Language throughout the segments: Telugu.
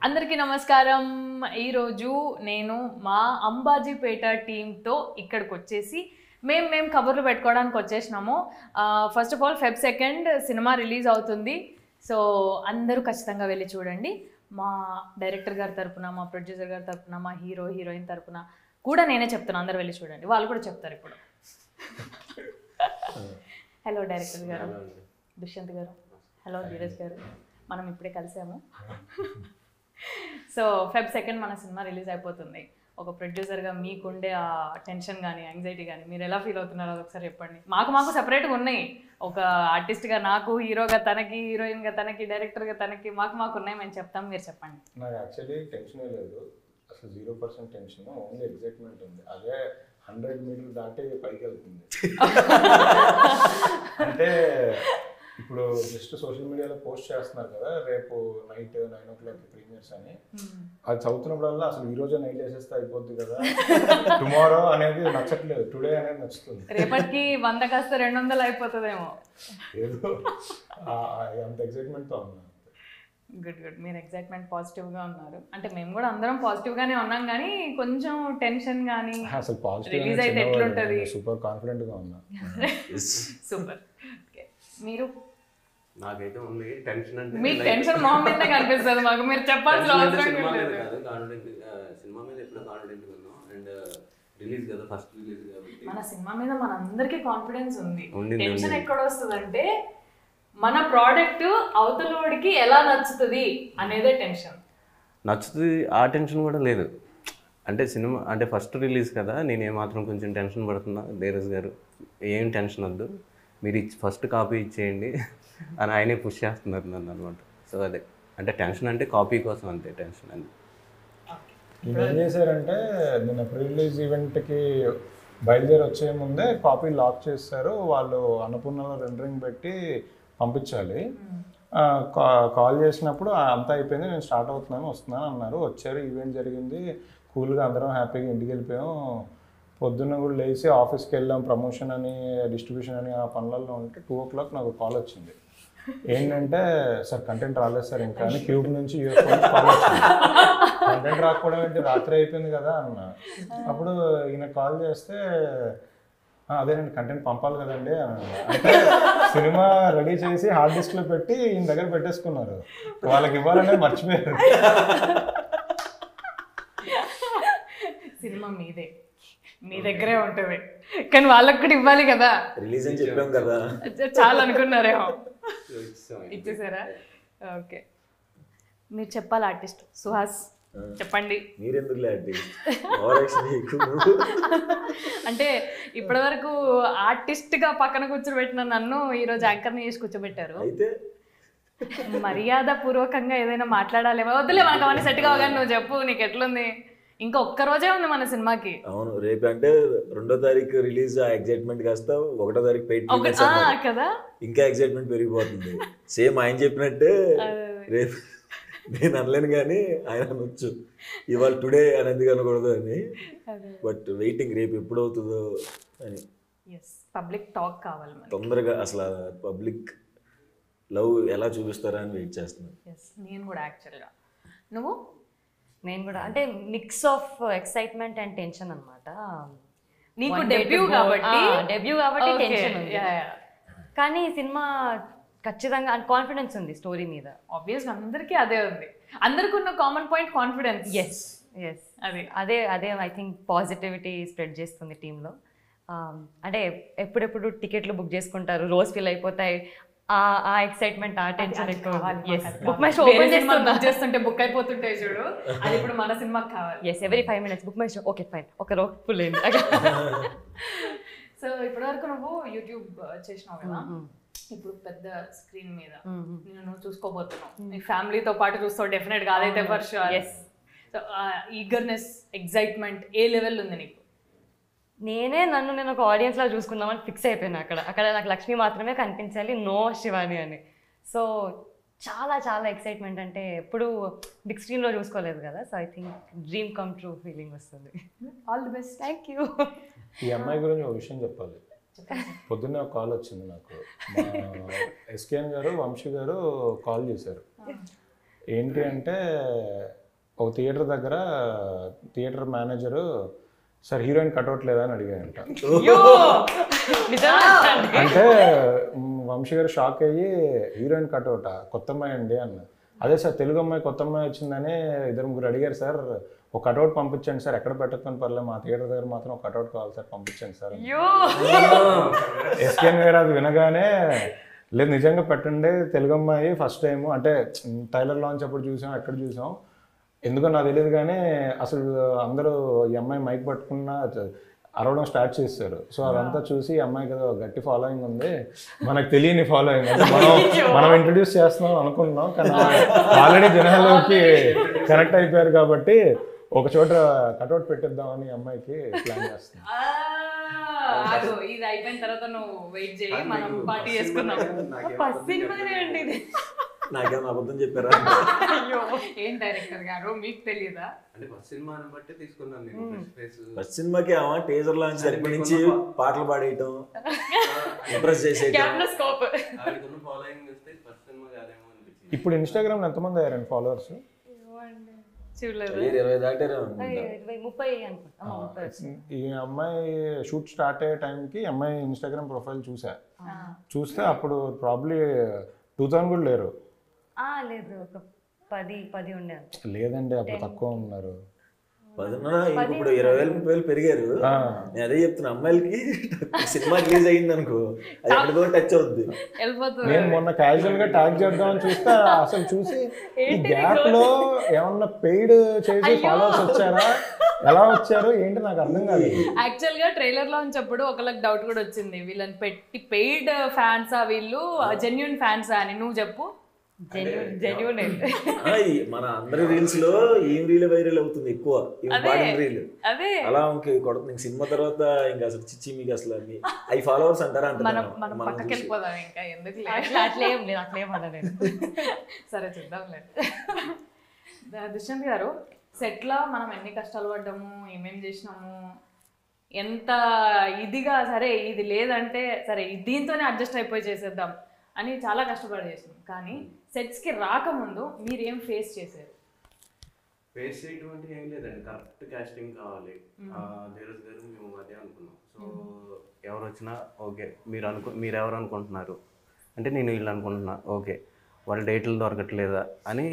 అందరికీ నమస్కారం. ఈరోజు నేను మా అంబాజీపేట టీంతో ఇక్కడికి వచ్చేసి మేము కబుర్లు పెట్టుకోవడానికి వచ్చేసినాము. First of all Feb 2 cinema release అవుతుంది. సో అందరూ ఖచ్చితంగా వెళ్ళి చూడండి. మా డైరెక్టర్ గారి తరపున, మా ప్రొడ్యూసర్ గారి తరపున, మా హీరో హీరోయిన్ తరపున కూడా నేనే చెప్తాను, అందరూ వెళ్ళి చూడండి. వాళ్ళు కూడా చెప్తారు ఇప్పుడు. హలో డైరెక్టర్ గారు, దుష్యంత్ గారు. హలో ధీరజ్ గారు. మనం ఇప్పుడే కలిసాము. సో Feb 2 మన సినిమా రిలీజ్ అయిపోతుంది. ఒక ప్రొడ్యూసర్గా మీకుండే ఆ టెన్షన్ కానీ యాంగ్జైటీ కానీ మీరు ఎలా ఫీల్ అవుతున్నారో ఒకసారి చెప్పండి. మాకు సెపరేట్గా ఉన్నాయి. ఒక ఆర్టిస్ట్గా నాకు, హీరోగా తనకి, హీరోయిన్గా తనకి, డైరెక్టర్గా తనకి, మాకు ఉన్నాయి. మేము చెప్తాం, మీరు చెప్పండి. నాకు యాక్చువల్లీ టెన్షనే లేదు, అసలు 0% టెన్షన్, ఓన్లీ ఎగ్జైట్మెంట్ ఉంది. అదే 100 మీటర్లు దాటి పైకి వెళ్తుంది. అంటే ఇప్పుడు జస్ట్ సోషల్ మీడియాలో పోస్ట్ చేస్తున్నారు కదా, రేపు నైట్ 9 o'clock ప్రీమియర్స్ అని. అది చదువుతున్నప్పుడల్లా అసలు ఈ రోజే నైట్ వేసేస్తే అయిపోద్ది కదా, టుమారో అనేది నచ్చట్లేదు, టుడే అనేది నచ్చుతుంది. రేపటికి 100 కాస్త 200 అయిపోతుందేమో. ఏదో అంత ఎగ్జైట్మెంట్తో ఉన్నా. గుడ్. మీరు ఎగ్జైట్మెంట్ పాజిటివ్గా ఉన్నారు. అంటే మేము కూడా అందరం పాజిటివ్గానే ఉన్నాం, కానీ కొంచెం టెన్షన్ కానీ. అసలు పాజిటివ్ రిలీజ్ అయితే ఎట్లుంటుంది? సూపర్ కాన్ఫిడెంట్గా ఉన్నా. సూపర్. మీరు? నాకైతే ఉంది టెన్షన్. అంటే మీ టెన్షన్ మా మీద కనిపిస్తుంది మాకు, మీరు చెప్పాల్సిన అవసరం సినిమా మీద లేదు. కాదు, కాన్ఫిడెంట్. సినిమా మీద ఎప్పుడో కాన్ఫిడెంట్గా ఉన్నాం. అండ్ రిలీజ్ కదా, ఫస్ట్ రిలీజ్ కాబట్టి మన సినిమా మీద మనందరికీ కాన్ఫిడెన్స్ ఉంది. ఉండింది. టెన్షన్ ఎక్కడ వస్తుందంటే మన ప్రోడక్ట్ అవతలోడికి ఎలా నచ్చుతుంది అనేదే టెన్షన్. నచ్చుతుంది, ఆ టెన్షన్ కూడా లేదు. అంటే సినిమా అంటే ఫస్ట్ రిలీజ్ కదా, నేను ఏమాత్రం కొంచెం టెన్షన్ పడుతున్నా. ధీరజ్ గారు ఏం టెన్షన్ వద్దు, మీరు ఫస్ట్ కాపీ ఇచ్చేయండి అని ఆయనే పుష్ చేస్తున్నారు నన్ను అనమాట. సో అదే అంటే టెన్షన్, అంటే కాపీ కోసం అంతే టెన్షన్ అని. ఏం చేశారంటే నిన్న ప్రీ రిలీజ్ ఈవెంట్కి బయలుదేరి వచ్చే ముందే కాపీ లాక్ చేస్తారు. వాళ్ళు అన్నపూర్ణలో రెండరింగ్ పెట్టి పంపించాలి. కాల్ చేసినప్పుడు అంతా అయిపోయింది, నేను స్టార్ట్ అవుతున్నాను, వస్తున్నాను అన్నారు. వచ్చారు, ఈవెంట్ జరిగింది, కూల్గా అందరం హ్యాపీగా ఇంటికి వెళ్ళిపోయాం. పొద్దున్న కూడా లేచి ఆఫీస్కి వెళ్ళాం, ప్రమోషన్ అని, డిస్ట్రిబ్యూషన్ అని, ఆ పనులలో ఉంటే 2 o'clock నాకు కాల్ వచ్చింది. ఏంటంటే సార్ కంటెంట్ రాలేదు సార్ ఇంకా అని, క్యూబ్ నుంచి యూఎస్ కాల్ వచ్చింది. కంటెంట్ రాకపోవడం ఏంటి, రాత్రి అయిపోయింది కదా అన్న. అప్పుడు ఈయన కాల్ చేస్తే అదేనండి కంటెంట్ పంపాలి కదండి అని. అంటే సినిమా రెడీ చేసి హార్డ్ డిస్క్లో పెట్టి ఈయన దగ్గర పెట్టేసుకున్నారు, వాళ్ళకి ఇవ్వాలనే మర్చిపోయారు. సినిమా మీదే, మీ దగ్గరే ఉంటుంది, కానీ వాళ్ళకి కూడా ఇవ్వాలి కదా. రిలీజ్ అని చెప్పాం కదా, చాలా అనుకున్నారేమో, ఇచ్చేసారా? ఓకే, మీరు చెప్పాలి. ఆర్టిస్ట్ సుహాస్ చెప్పండి. మీరెందుకు అంటే ఇప్పటి వరకు ఆర్టిస్ట్గా పక్కన కూర్చోబెట్టిన నన్ను ఈరోజు యాంకర్ని చేసి కూర్చోబెట్టారు. అయితే మర్యాద పూర్వకంగా ఏదైనా మాట్లాడాలేమో. వద్దులే, మనకు అవన్నీ సెట్ కావగానే నువ్వు చెప్పు, నీకు ఎట్లుంది? ఇంకా ఒక్క రోజే ఉంది మన సినిమాకి. అవును, రేపు అంటే 2వ తారీఖు రిలీజ్. ఆ ఎగ్జైట్మెంట్ కాస్త 1వ తారీఖు పెయిట్ కదా, ఇంకా ఎగ్జైట్మెంట్ పెరిగిపోతుంది. సేమ్ ఆయన చెప్పినట్టే రేపు నేను అనలేను కానీ ఆయన అనొచ్చు, ఇవాళ టుడే అని ఎందుకు అనకూడదు అని. బట్ వెయిటింగ్, రేపు ఎప్పుడు అవుతుందో అని. పబ్లిక్ టాక్ కావాలి తొందరగా. అసలు పబ్లిక్ లవ్ ఎలా చూపిస్తారా అని వెయిట్ చేస్తున్నాను. నేను కూడా యాక్చువల్గా. నేను కూడా అంటే mix of excitement and tension అనమాట. నీకు డెబ్యూ కాబట్టి టెన్షన్ ఉంది, కానీ ఈ సినిమా ఖచ్చితంగా కాన్ఫిడెన్స్ ఉంది స్టోరీ మీద. ఆబ్వియస్గా అందరికీ అదే ఉంది, అందరికీ ఉన్న కామన్ పాయింట్ కాన్ఫిడెన్స్. ఎస్ అదే ఐ థింక్ పాజిటివిటీ స్ప్రెడ్ చేస్తుంది టీంలో. అంటే ఎప్పుడెప్పుడు టికెట్లు బుక్ చేసుకుంటారు, రోజు ఫిల్ అయిపోతాయి, ఆ ఎక్సైట్మెంట్, ఆ టెన్షన్ ఎక్కువ. బుక్ మై షో ఓపెన్ చేస్తుంటే బుక్ అయిపోతుంటాయి చూడు, అది ఇప్పుడు మన సినిమాకి కావాలి. every 5 minutes book my show. Okay fine, ఒక రోజు ఫుల్ అయింది. సో ఇప్పటివరకు నువ్వు యూట్యూబ్ చేసినావు కదా, ఇప్పుడు పెద్ద స్క్రీన్ మీద నువ్వు చూసుకోబోతున్నావు. నీ ఫ్యామిలీతో పాటు చూస్తావు డెఫినెట్ గా, అదైతే for sure. So eagerness, excitement A level ఉంది నీకు? నేను ఒక ఆడియన్స్ లా చూసుకుందామని ఫిక్స్ అయిపోయినా. అక్కడ నాకు లక్ష్మి మాత్రమే కనిపించాలి, నో శివాని అని. సో చాలా చాలా ఎక్సైట్మెంట్. అంటే ఎప్పుడు బిగ్ స్క్రీన్లో చూసుకోలేదు కదా, so I think dream come true feeling వస్తుంది. All the best. Thank you. ఈ అమ్మాయి గురించి ఒక విషయం చెప్పాలి. పొద్దున్నే ఒక కాల్ వచ్చింది నాకు. మా ఎస్కేఎన్ గారు, వంశీ గారు కాల్ చేశారు. ఏంటి అంటే ఒక థియేటర్ దగ్గర theatre manager sir heroine cutout లేదా అని అడిగాడంట. అంటే వంశీ గారు షాక్ అయ్యి హీరోయిన్ కట్అవుటా, కొత్త అమ్మాయి అండి అన్న. అదే సార్ తెలుగు అమ్మాయి కొత్త అమ్మాయి వచ్చిందని 2-3 అడిగారు సార్, ఒక కట్అవుట్ పంపించండి సార్, ఎక్కడ పెట్టకపోయిన పర్లేదు మా థియేటర్ దగ్గర మాత్రం ఒక కట్అవుట్ కావాలి సార్ పంపించండి సార్. ఎస్కేన్ గారు అది వినగానే లేదు నిజంగా పెట్టండి, తెలుగు అమ్మాయి ఫస్ట్ టైం అంటే టైలర్ లాంచ్ అప్పుడు చూసాం, ఎక్కడ చూసాం ఎందుకో నాకు తెలియదు కానీ అసలు అందరూ ఈ అమ్మాయి మైక్ పట్టుకున్న అరవడం స్టార్ట్ చేస్తారు. సో అదంతా చూసి ఈ అమ్మాయికి ఏదో గట్టి ఫాలోయింగ్ ఉంది, మనకు తెలియని ఫాలోయింగ్ అంటే మనం ఇంట్రడ్యూస్ చేస్తున్నాం అనుకుంటున్నాం కానీ ఆల్రెడీ జనాలకి కనెక్ట్ అయిపోయారు కాబట్టి ఒక చోట కట్అవుట్ పెట్టిద్దామని అమ్మాయికి ప్లాన్ చేస్తున్నాం. ఇది అయిపోయిన తర్వాత నువ్వు వెయిట్ చేయి, మనం పార్టీ చేసుకుందాం. నాకేమో అబద్ధం చెప్పారా? ఏం డైరెక్టర్ గారు మీకు తెలియదా? అంటే ఫస్ట్ సినిమాని బట్టి తీసుకున్నాను నేను. ఫస్ట్ సినిమాకి టీజర్ లాంచ్ దగ్గర నుంచి పాటలు పాడేయటం, ఇంప్రెస్ చేసేయటం. ఫాలోయింగ్ చూస్తే ఫస్ట్ సినిమా కాదేమో అనిపించింది. ఇప్పుడు ఇన్స్టాగ్రామ్ ఎంతమంది అయ్యారండి ఫాలోవర్స్? చూడలేదు. 20 దాటారు. 30 అనుకుంటా. ఈ అమ్మాయి షూట్ స్టార్ట్ అయ్యే టైంకి అమ్మాయి ఇన్స్టాగ్రామ్ ప్రొఫైల్ చూస్తే అప్పుడు ప్రాబ్లీ 2000 కూడా లేరు. లేదు, ఒక 10 ఉండే. లేదండి అప్పుడు తక్కువ ఉన్నారు. 10 ఇప్పుడు 20,000-30,000 పెరిగారు. నేను అదే చెప్తున్నా, అమ్మాయిలకి సినిమా రిలీజ్ అయ్యింది అనుకో అది ఎక్కడికో టచ్ అవుద్ది. నేను మొన్న క్యాజువల్ గా ట్యాగ్ చేద్దామని చూస్తే అసలు చూసి ఈ గ్యాప్ లో ఏమన్నా పెయిడ్ చేసి ఫాలోవర్స్ వచ్చారా, ఎలా వచ్చారు ఏంటి నాకు అర్థం కాలేదు. యాక్చువల్ గా ట్రైలర్ లో ఉన్నప్పుడు ఒకళ్ళకి డౌట్ కూడా వచ్చింది, వీళ్ళని పెట్టి పెయిడ్ ఫ్యాన్సా వీళ్ళు జెన్యూన్ ఫ్యాన్సా అని. నువ్వు చెప్పు. జెన్యూన్ మన అందరి రీల్స్ లో ఏం రీల్ వైరల్ అవుతుంది ఎక్కువ, రీల్ అలా కొడుతుంది. సినిమా తర్వాత ఇంకా అసలు చిచ్చి మీకు అసలు అవి ఫాలోవర్స్ అంటారా సరే చూద్దాంలేదు. దుష్యంత్ గారు, సెట్ లో మనం ఎన్ని కష్టాలు పడ్డాము, ఏమేం చేసినాము, ఎంత ఇదిగా సరే ఇది లేదంటే సరే దీంతోనే అడ్జస్ట్ అయిపోయి చేసేద్దాం అని చాలా కష్టపడి చేసినాం. కానీ సెట్స్కి రాకముందు మీరు ఏం ఫేస్ చేశారు? ఫేస్ చేయటువంటి ఏం లేదండి, కరెక్ట్ కాస్టింగ్ కావాలి. ధీరజ్ గారు మేము అదే అనుకున్నాం. సో ఎవరు వచ్చినా ఓకే, మీరు ఎవరు అనుకుంటున్నారు అంటే నేను వీళ్ళు అనుకుంటున్నా, ఓకే వాళ్ళ డేట్లు దొరకట్లేదా అని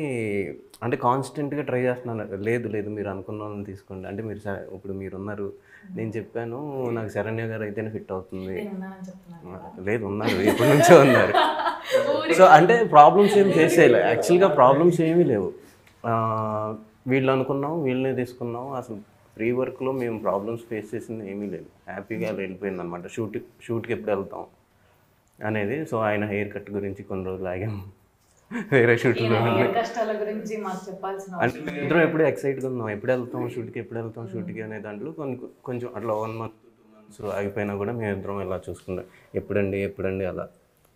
అంటే కాన్స్టెంట్గా ట్రై చేస్తున్నాను. లేదు మీరు అనుకున్న వాళ్ళని తీసుకోండి అంటే మీరు ఇప్పుడు మీరు ఉన్నారు, నేను చెప్పాను నాకు శరణ్య గారు అయితేనే ఫిట్ అవుతుంది. లేదు ఉన్నారు, ఎప్పటి నుంచో ఉన్నారు. సో అంటే ప్రాబ్లమ్స్ ఏమి ఫేస్ చేయలేదు, యాక్చువల్గా ప్రాబ్లమ్స్ ఏమీ లేవు. వీళ్ళు అనుకున్నాం వీళ్ళనే తీసుకున్నాం. అసలు ప్రీ వర్క్లో మేము ప్రాబ్లమ్స్ ఫేస్ చేసింది ఏమీ లేదు, హ్యాపీగా వెళ్ళిపోయింది అనమాట. షూట్కి ఎప్పుడు వెళ్తాం అనేది. సో ఆయన హెయిర్ కట్ గురించి కొన్ని రోజులు ఆగాము, వేరే షూట్లో అంటే ఇద్దరం ఎప్పుడు ఎక్సైట్గా ఉన్నాం, ఎప్పుడు వెళ్తాం షూట్కి అనే దాంట్లో కొంచెం అట్లా 1 month 2 months ఆగిపోయినా కూడా మేము ఇద్దరం ఇలా చూసుకున్నాం, ఎప్పుడండి అలా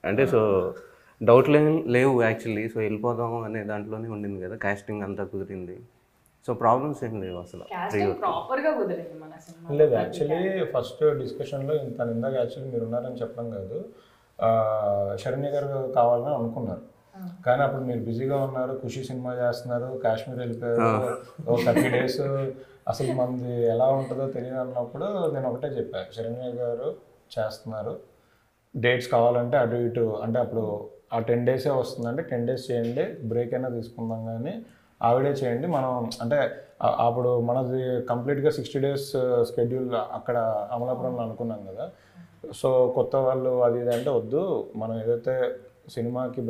అంటే. సో డౌట్లు లేవు యాక్చువల్లీ. సో వెళ్ళిపోదాం అనే దాంట్లోనే ఉండింది కదా, కాస్టింగ్ అంతా కుదిరింది. సో ప్రాబ్లమ్స్ ఏం లేవు అసలు. లేదు యాక్చువల్లీ ఫస్ట్ డిస్కషన్లో ఇందాక యాక్చువల్లీ మీరు ఉన్నారని చెప్పడం కాదు, శరణ్య గారు కావాలని అనుకున్నారు కానీ అప్పుడు మీరు బిజీగా ఉన్నారు, ఖుషి సినిమా చేస్తున్నారు, కాశ్మీర్ వెళ్ళిపోయారు, 30 days అసలు మంది ఎలా ఉంటుందో తెలియదు అన్నప్పుడు నేను ఒకటే చెప్పాను, శరణ్య గారు చేస్తున్నారు, డేట్స్ కావాలంటే అటు ఇటు అంటే అప్పుడు ఆ 10 days వస్తుందంటే 10 days చేయండి, బ్రేక్ అయినా తీసుకుందాం కానీ ఆవిడే చేయండి. మనం అంటే అప్పుడు మనది కంప్లీట్గా 60 days షెడ్యూల్ అక్కడ అమలాపురంలో అనుకున్నాం కదా. సో కొత్త వాళ్ళు అది ఇది అంటే వద్దు, మనం ఏదైతే సినిమాకి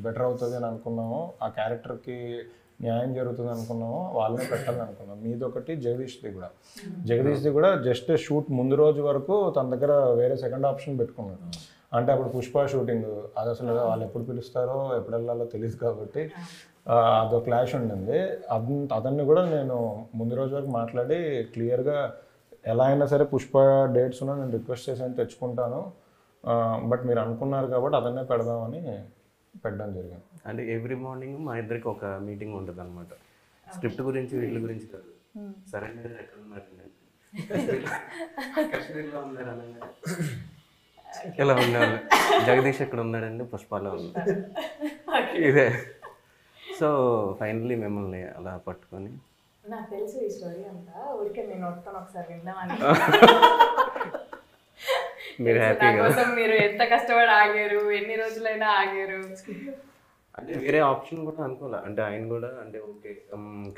బెటర్ అవుతుంది అని అనుకున్నామో, ఆ క్యారెక్టర్కి న్యాయం జరుగుతుంది అనుకున్నామో వాళ్ళనే పెట్టాలని అనుకున్నాం. మీదొకటి జగదీష్ది కూడా జస్ట్ షూట్ ముందు రోజు వరకు తన దగ్గర వేరే సెకండ్ ఆప్షన్ పెట్టుకున్నాడు. అంటే అప్పుడు పుష్ప షూటింగ్ అది అసలు వాళ్ళు ఎప్పుడు పిలుస్తారో ఎప్పుడు వెళ్ళాలో తెలియదు కాబట్టి అదొక క్లాష్ ఉండింది. అతన్ని కూడా నేను ముందు రోజు వరకు మాట్లాడి క్లియర్గా ఎలా అయినా సరే పుష్ప డేట్స్ ఉన్నా నేను రిక్వెస్ట్ చేసి తెచ్చుకుంటాను, బట్ మీరు అనుకున్నారు కాబట్టి అదన్నే పెడదామని పెట్టడం జరిగింది. అంటే ఎవ్రీ మార్నింగ్ మా ఇద్దరికి ఒక మీటింగ్ ఉంటుంది అనమాట, స్క్రిప్ట్ గురించి వీళ్ళ గురించి కాదు. సరే ఎక్కడ ఉన్నారండి, కాశ్మీర్లో ఉన్నారు అనగా ఇలా ఉన్నారు, జగదీష్ ఎక్కడ ఉన్నాడండి, పుష్పాలో ఉన్నారు, ఇదే. సో ఫైనల్లీ మిమ్మల్ని అలా పట్టుకొని నాకు తెలుసు ఈ స్టోరీ అంతా, ఊరికే నేను వస్తాను ఒకసారి విందామని. మీరు హ్యాపీగా కోసం మీరు ఎంత కష్టపడి ఆగారు, ఎన్ని రోజులైనా ఆగారు. అంటే వేరే ఆప్షన్ కూడా అనుకోలే. అంటే ఆయన కూడా అంటే ఓకే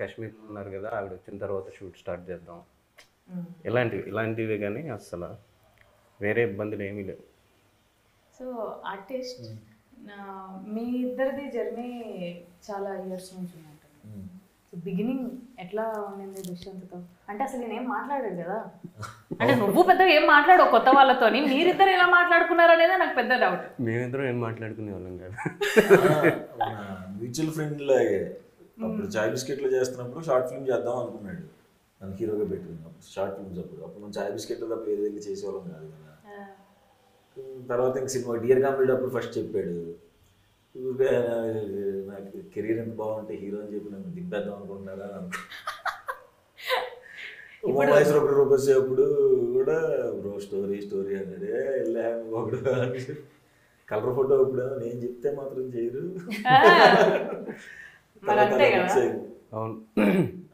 కాశ్మీర్ ఉన్నారు కదా, ఆవిడ వచ్చిన తర్వాత షూట్ స్టార్ట్ చేద్దాం ఇలాంటివే కానీ అస్సలు వేరే ఇబ్బందులు ఏమీ లేవు. సో ఆర్టిస్ట్ మీ ఇద్దరిది జర్నీ చాలా ఇయర్స్ నుంచి ఉన్నట్టుంది. సో బిగినింగ్ ఎట్లా ఉండింది దుష్యంత్తో? అంటే అసలు నేనేం మాట్లాడాడు కదా, అంటే నువ్వు పెద్దగా ఏం మాట్లాడవు కొత్త వాళ్ళతోని, మీరిద్దరు ఎలా మాట్లాడుకున్నారు అనేది నాకు పెద్ద డౌట్. మేమిద్దరం ఏం మాట్లాడుకునే వాళ్ళం కాదు, మ్యూచువల్ ఫ్రెండ్ లాగే. అప్పుడు చాయ్ బిస్కెట్లో చేస్తున్నప్పుడు షార్ట్ ఫిల్మ్ చేద్దాం అనుకున్నాడు, నన్ను హీరోగా పెట్టుకున్నప్పుడు షార్ట్ ఫిల్మ్స్. అప్పుడు మనం చాయ్ బిస్కెట్లో తప్ప వేరే వెళ్ళి చేసేవాళ్ళం కాదు కదా. తర్వాత ఇంక సినిమా డియర్ కామ్రేడ్ అప్పుడు ఫస్ట్ చెప్పాడు, నాకు కెరీర్ ఎంత బాగుంటే హీరో అని చెప్పి నన్ను దింపేద్దాం అనుకుంటున్నాడా అని రూపాయి వచ్చేటప్పుడు కూడా బ్రో స్టోరీ అన్నాడే వెళ్ళా ఒకడు కలర్ ఫోటో ఇప్పుడు నేను చెప్తే మాత్రం చేయరు.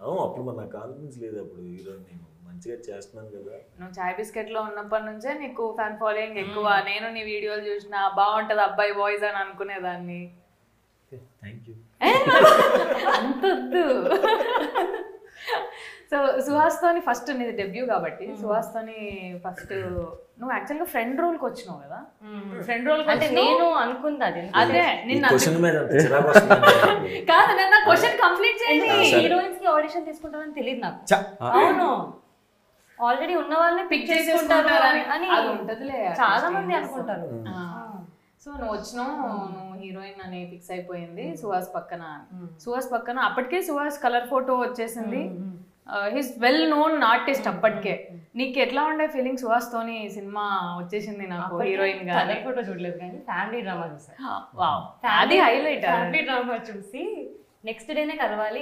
అవును అప్పుడు మన నాకు కాన్ఫిడెన్స్ లేదు, అప్పుడు హీరో నేను మంచిగా చేస్తున్నాను కదా. నువ్వు చాయ్ బిస్కెట్ లో ఉన్నప్పటి నుంచే నీకు ఫ్యాన్ ఫాలోయింగ్ ఎక్కువ. నేను నీ వీడియోలు చూసిన బాగుంటది అబ్బాయి వాయిస్ అని అనుకునేదాన్ని. Thank you. అంతొద్దు. సో సుహాస్తోని ఫస్ట్ నీది డెబ్యూ కాబట్టి సుహాస్తోని ఫస్ట్ నువ్వు యాక్చువల్గా ఫ్రెండ్ రోల్కి వచ్చినావు కదా. ఫ్రెండ్ రోల్ అంటే నేను అనుకుంది అది. అదే నిన్న కాదు నిన్న క్వశ్చన్ కంప్లీట్ చేయండి. హీరోయిన్స్ కి ఆడిషన్ తీసుకుంటారని తెలియదు నాకు. అవును, ఆల్రెడీ ఉన్న వాళ్ళని పిక్ చేసుకుంటారు అని చాలా మంది అనుకుంటారు. సో నువ్వు వచ్చినావు, నువ్వు హీరోయిన్ అని ఫిక్స్ అయిపోయింది సుహాస్ పక్కన. సుహాస్ పక్కన అప్పటికే సుహాస్ కలర్ ఫోటో వచ్చేసింది. హీస్ వెల్ నోన్ ఆర్టిస్ట్ అప్పటికే. నీకు ఎట్లా ఉండే ఫీలింగ్ సుహాస్ తోని సినిమా వచ్చేసింది నాకు హీరోయిన్ గా? కలర్ ఫోటో చూడలేదు కానీ ఫ్యామిలీ డ్రామా చూసాను. అది హైలైట్. ఫ్యామిలీ డ్రామా చూసి నెక్స్ట్ డేనే కలవాలి,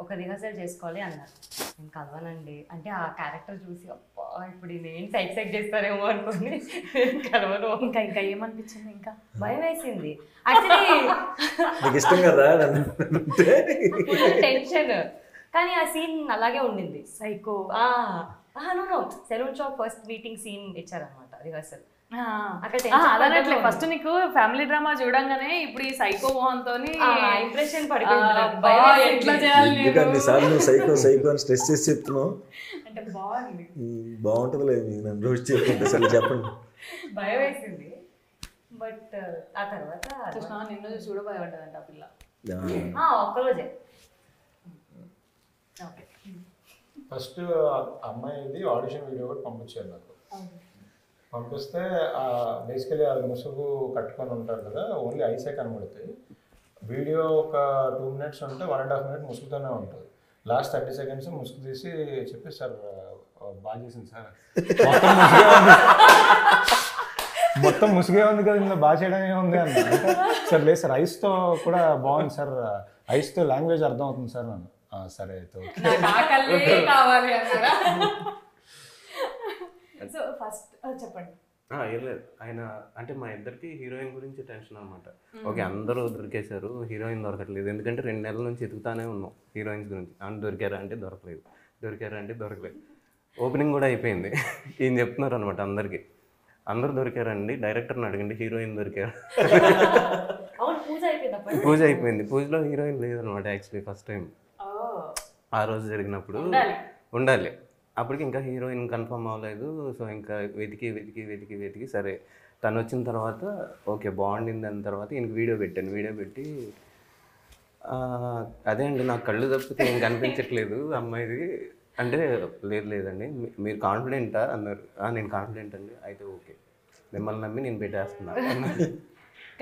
ఒక రిహర్సల్ చేసుకోవాలి అన్నారు. నేను కలవనండి అంటే ఆ క్యారెక్టర్ చూసి అబ్బా ఇప్పుడు నేను సైడ్ చేస్తారేమో అనుకుని కలవను. ఇంకా ఇంకా ఏమనిపించింది? ఇంకా భయం వేసింది యాక్చువల్లీ, ఇష్టం కదా టెన్షన్. కానీ ఆ సీన్ అలాగే ఉండింది. Psycho saloon shop first meeting scene ఇచ్చారనమాట రిహర్సల్. అదనట్లే ఫస్ట్ నీకు ఫ్యామిలీ డ్రామా చూడంగానే ఇప్పుడు ఈ సైకో మోహన్ తోని ఇంప్రెషన్ సైకో అని స్ట్రెస్ చేసి చెప్తున్నావు అంటే బాగుంది. బాగుంటుంది నన్ను రోజు చెప్తుంటే అసలు చెప్పండి. భయం వేసింది. బట్ ఆ తర్వాత నిన్ను చూడ భయపడ్డదంట ఆ పిల్ల ఒక్కరోజే. ఫస్ట్ అమ్మాయిది ఆడిషన్ వీడియో కూడా పంపించారు నాకు. పంపిస్తే బేసికలీ అది ముసుగు కట్టుకొని ఉంటారు కదా, ఓన్లీ ఐసే కనబడుతాయి. వీడియో ఒక 2 minutes ఉంటే 1.5 minutes ముసుగుతోనే ఉంటుంది. లాస్ట్ 30 seconds ముసుగు తీసి చెప్పి సార్ బాగా చేసింది సార్, మొత్తం ముసుగే ఉంది కదా ఇందులో బాగా చేయడమే ఉంది అన్న. సార్ లేదు సార్ ఐస్తో కూడా బాగుంది సార్, ఐస్తో లాంగ్వేజ్ అర్థం అవుతుంది సార్ నన్ను. సరే అయితే కావాలి అన్నారా? సో ఫస్ట్ చెప్పండి. ఏం లేదు, ఆయన అంటే మా ఇద్దరికి హీరోయిన్ గురించి టెన్షన్ అనమాట. ఓకే అందరూ దొరికేశారు, హీరోయిన్ దొరకట్లేదు. ఎందుకంటే 2 నెలల నుంచి ఎదుగుతానే ఉన్నాం హీరోయిన్స్ గురించి. దొరికారా అంటే దొరకలేదు, దొరికారా అంటే దొరకలేదు. ఓపెనింగ్ కూడా అయిపోయింది. ఈయన చెప్తున్నారు అనమాట అందరికీ, అందరు దొరికారండి, డైరెక్టర్ని అడగండి హీరోయిన్ దొరికారు. పూజ అయిపోయింది, పూజలో హీరోయిన్ లేదనమాట యాక్చువల్లీ ఫస్ట్ టైం. ఆ రోజు జరిగినప్పుడు ఉండాలి, అప్పటికి ఇంకా హీరోయిన్ కన్ఫర్మ్ అవ్వలేదు. సో ఇంకా వెతికి సరే తను వచ్చిన తర్వాత ఓకే బాగుండింది అన్న తర్వాత ఈయనకి వీడియో పెట్టాను. వీడియో పెట్టి అదే అండి నాకు కళ్ళు తప్పితే ఏం కనిపించట్లేదు అమ్మాయిది అంటే, లేదండి మీరు కాన్ఫిడెంటా అన్నారు. నేను కాన్ఫిడెంట్ అండి, అయితే ఓకే మిమ్మల్ని నమ్మి నేను పెట్టేస్తున్నాను.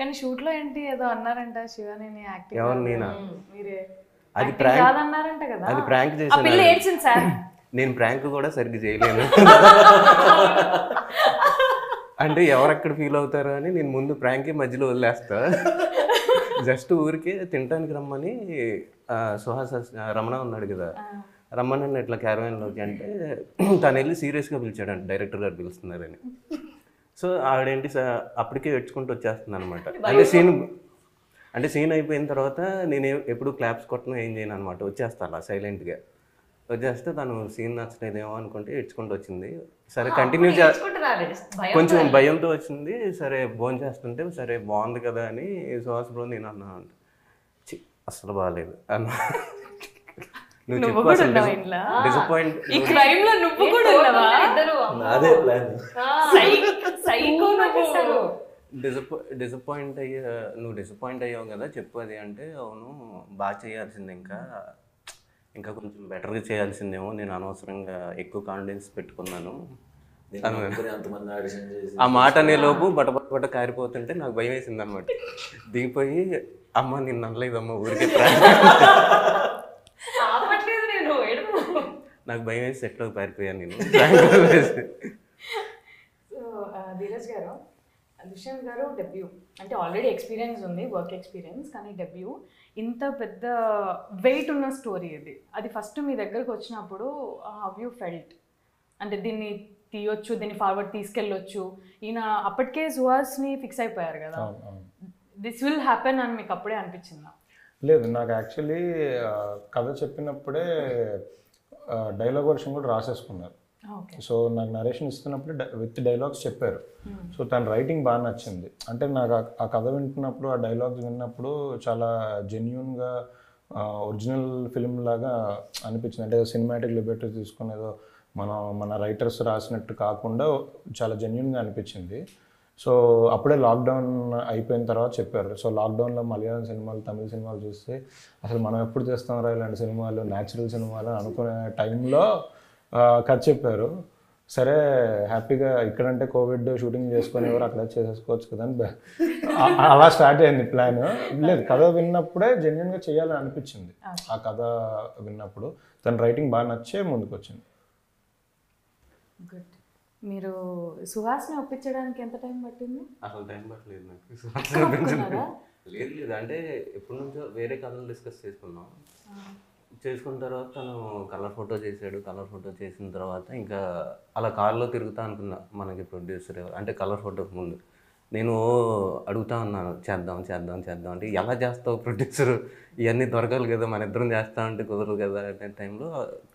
కానీ షూట్లో ఏంటి ఏదో అన్నారంట శివాని యాక్టింగ్. ఎవరు? నేనా? మీరే. అది ప్రాంక్ అన్నారంట కదా. అది ప్రాంక్ చేశాను సార్. నేను ప్రాంక్ కూడా సరిగ్గా చేయలేను. అంటే ఎవరెక్కడ ఫీల్ అవుతారో అని నేను ముందు ప్రాంక్ మధ్యలో వదిలేస్తా. జస్ట్ ఊరికే తినడానికి రమ్మని సుహాస్ రమణ ఉన్నాడు కదా, రమ్మని ఇట్లా క్యారవాన్లోకి అంటే తను వెళ్ళి సీరియస్గా పిలిచాడంట, డైరెక్టర్ గారు పిలుస్తున్నారని. సో ఆవిడేంటి అప్పటికే ఏడ్చుకుంటూ వచ్చేస్తుంది అనమాట. అంటే సీన్ అయిపోయిన తర్వాత నేను ఎప్పుడు క్లాప్స్ కొట్టను ఏం చేయను అనమాట, వచ్చేస్తాను అలా సైలెంట్గా వచ్చేస్తే తను సీన్ నచ్చలేదేమో అనుకుంటే ఇడ్చుకుంటూ వచ్చింది. సరే కంటిన్యూ కొంచెం భయంతో వచ్చింది. సరే భోజనం చేస్తుంటే సరే బాగుంది కదా అని సుహాస్ బ్రో నేను అన్నా అంటే అసలు బాగాలేదు అన్నా. నువ్వు చెప్పు అసలు డిసప్పాయింట్ అదే ప్లాన్. డిసప్పాయింట్ అయ్యా, నువ్వు డిసప్పాయింట్ అయ్యావు కదా చెప్పు అది అంటే, అవును బాగా చేయాల్సింది, ఇంకా కొంచెం బెటర్గా చేయాల్సిందేమో, నేను అనవసరంగా ఎక్కువ కాన్ఫిడెన్స్ పెట్టుకున్నాను. ఆ మాట అనే లోపు బట్ట కారిపోతుంటే నాకు భయం వేసింది అనమాట. దిగిపోయి అమ్మ నేను అనలేదమ్మా ఊరికే నాకు భయం వేసి సెట్లోకి పారిపోయాను నేను. ధీరజ్ గారు, దుష్యంత్ గారు డెబ్యూ అంటే ఆల్రెడీ ఎక్స్పీరియన్స్ ఉంది, వర్క్ ఎక్స్పీరియన్స్, కానీ డెబ్యూ ఇంత పెద్ద వెయిట్ ఉన్న స్టోరీ ఇది. అది ఫస్ట్ మీ దగ్గరకు వచ్చినప్పుడు హౌ యూ ఫెల్ట్? అంటే దీన్ని తీయొచ్చు, దీన్ని ఫార్వర్డ్ తీసుకెళ్ళొచ్చు, ఈయన అప్పటికే సుహాస్ని ఫిక్స్ అయిపోయారు కదా, దిస్ విల్ హ్యాపెన్ అని మీకు అప్పుడే అనిపించిందా? లేదు, నాకు యాక్చువల్లీ కథ చెప్పినప్పుడే డైలాగ్ వర్షన్ కూడా రాసేసుకున్నారు. సో నాకు నరేషన్ ఇస్తున్నప్పుడు విత్ డైలాగ్స్ చెప్పారు. సో తన రైటింగ్ బాగా నచ్చింది. అంటే నాకు ఆ కథ వింటున్నప్పుడు, ఆ డైలాగ్స్ విన్నప్పుడు చాలా జెన్యున్గా ఒరిజినల్ ఫిల్మ్ లాగా అనిపించింది. అంటే సినిమాటిక్ లిబర్టీ తీసుకునేదో మన రైటర్స్ రాసినట్టు కాకుండా చాలా జెన్యున్గా అనిపించింది. సో అప్పుడే లాక్డౌన్ అయిపోయిన తర్వాత చెప్పారు. సో లాక్డౌన్లో మలయాళం సినిమాలు, తమిళ సినిమాలు చూస్తే అసలు మనం ఎప్పుడు చేస్తాం రా ఇలాంటి సినిమాలు, న్యాచురల్ సినిమాలు అనుకునే టైంలో కథ చెప్పారు. సరే హ్యాపీగా ఇక్కడంటే కోవిడ్ షూటింగ్ చేసుకొని ఎవరు అక్కడ చేసేసుకోవచ్చు కదా అని అలా స్టార్ట్ అయింది ప్లాన్. లేదు, కథ విన్నప్పుడే జెన్యున్గా చేయాలని అనిపించింది. ఆ కథ విన్నప్పుడు తన రైటింగ్ బాగా నచ్చే ముందుకు వచ్చింది. గుడ్. మీరు సుహాస్ని ఒప్పించడానికి ఎంత టైం పట్టింది? అసలు టైం పట్టలేదు నాకు. లేదు అంటే ఎప్పటి నుంచో వేరే కథలు డిస్కస్ చేసుకున్న తర్వాత తను కలర్ ఫోటో చేశాడు. కలర్ ఫోటో చేసిన తర్వాత ఇంకా అలా కార్లో తిరుగుతా అనుకున్నా. మనకి ప్రొడ్యూసర్ అంటే కలర్ ఫోటోకి ముందు నేను అడుగుతా ఉన్నాను, చేద్దాం అంటే ఎలా చేస్తావు ప్రొడ్యూసర్, ఇవన్నీ దొరకాలి కదా, మన ఇద్దరం చేస్తా అంటే కుదరదు కదా అనే టైంలో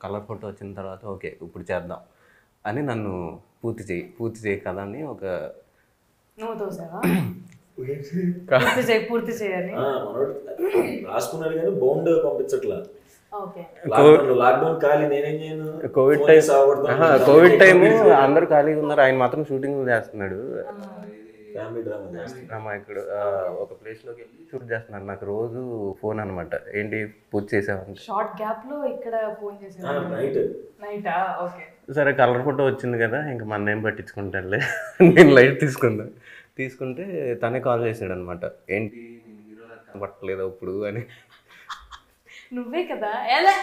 కలర్ ఫోటో వచ్చిన తర్వాత ఓకే ఇప్పుడు చేద్దాం అని నన్ను పూర్తి చేయి కదా అని ఒక పూర్తి చేయాలి రాసుకున్నాడు కానీ బౌండ్ పంపించట్లా. కోవిడ్ టైం అందరూ ఖాళీగా ఉన్నారు, ఆయన మాత్రం షూటింగ్ చేస్తున్నాడు. ఇక్కడ ఒక ప్లేస్ లోకి వెళ్ళి షూట్ చేస్తున్నాడు. నాకు రోజు ఫోన్ అనమాట, ఏంటి పూర్తి చేసావంటే షార్ట్ గ్యాప్ లో ఇక్కడ ఫోన్ చేసాను. సరే కలర్ ఫోటో వచ్చింది కదా, ఇంకా మన ఏం పట్టించుకుంటానులే నేను లైట్ తీసుకుంటే తనే కాల్ చేశాడు అనమాట, ఏంటి పట్టలేదు ఇప్పుడు అని. నువ్వే కదా ఎలా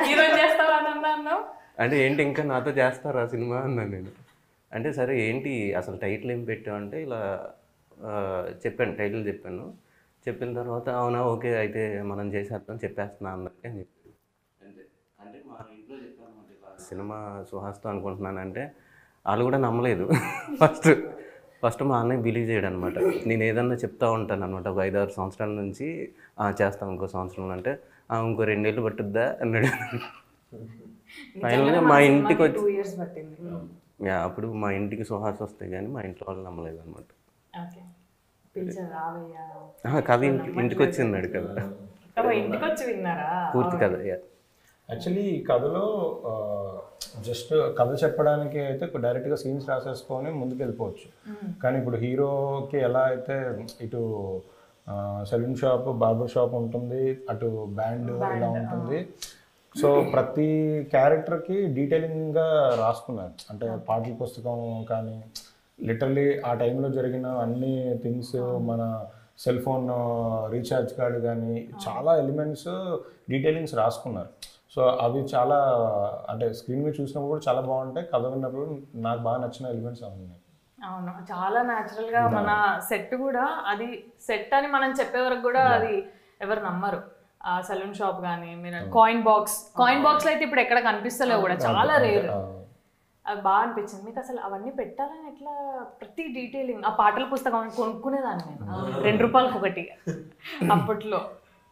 హీరోయిన్ చేస్తావా అన్నావు అంటే ఏంటి ఇంకా నాతో చేస్తారా సినిమా అన్నాను నేను. అంటే సరే ఏంటి అసలు టైటిల్ ఏం పెట్టావు అంటే ఇలా చెప్పాను, టైటిల్ చెప్పిన తర్వాత అవునా ఓకే అయితే మనం చేసేస్తాం చెప్పేస్తున్నా అన్నట్టు అని చెప్పి అంటే మా ఇంట్లో చెప్పాను సినిమా సుహాస్తో అనుకుంటున్నానంటే వాళ్ళు కూడా నమ్మలేదు. ఫస్ట్ మా అన్నయ్య బిలీవ్ చేయడం అనమాట. నేను ఏదన్నా చెప్తా ఉంటాను అనమాట, ఒక 5-6 సంవత్సరాల నుంచి చేస్తాం ఇంకో సంవత్సరం అంటే ఇంకో 2 ఏళ్ళు పట్టుద్దా అన్నాడు. ఫైనల్గా మా ఇంటికి వచ్చి అప్పుడు మా ఇంటికి సుహాస్ వస్తే కానీ మా ఇంట్లో వాళ్ళు నమ్మలేదు అనమాట. కథ ఇంటికి వచ్చి విన్నాడు కదా, పూర్తి కథ. యాక్చువల్లీ ఈ కథలో జస్ట్ కథ చెప్పడానికి అయితే డైరెక్ట్గా సీన్స్ రాసేసుకొని ముందుకు వెళ్ళిపోవచ్చు. కానీ ఇప్పుడు హీరోకి ఎలా అయితే ఇటు సెలూన్ షాప్, బార్బర్ షాప్ ఉంటుంది, అటు బ్యాండ్ ఇలా ఉంటుంది. సో ప్రతి క్యారెక్టర్కి డీటెయిలింగ్గా రాసుకున్నారు. అంటే పాటల పుస్తకం కానీ లిటరలీ ఆ టైంలో జరిగిన అన్ని థింగ్స్, మన సెల్ ఫోన్ రీఛార్జ్ కార్డు కానీ చాలా ఎలిమెంట్స్ డీటెయిలింగ్స్ రాసుకున్నారు. సో అవి చాలా అంటే స్క్రీన్ మీద చూసినప్పుడు కూడా చాలా బాగుంటాయి, కథ విన్నప్పుడు నాకు బాగా నచ్చిన ఎలిమెంట్స్ అవి ఉన్నాయి. అవును, చాలా న్యాచురల్గా మన సెట్ కూడా, అది సెట్ అని మనం చెప్పే వరకు కూడా అది ఎవరు నమ్మరు. ఆ సెలూన్ షాప్ కానీ మీరు కాయిన్ బాక్స్ లో అయితే ఇప్పుడు ఎక్కడ కనిపిస్తలేవు కూడా, చాలా రేర్. అది బాగా అనిపించింది. మీకు అసలు అవన్నీ పెట్టాలని ఎట్లా ప్రతి డీటెయిలింగ్, ఆ పాటల పుస్తకం కొనుక్కునేదాన్ని నేను ₹2 ఒకటి అప్పట్లో.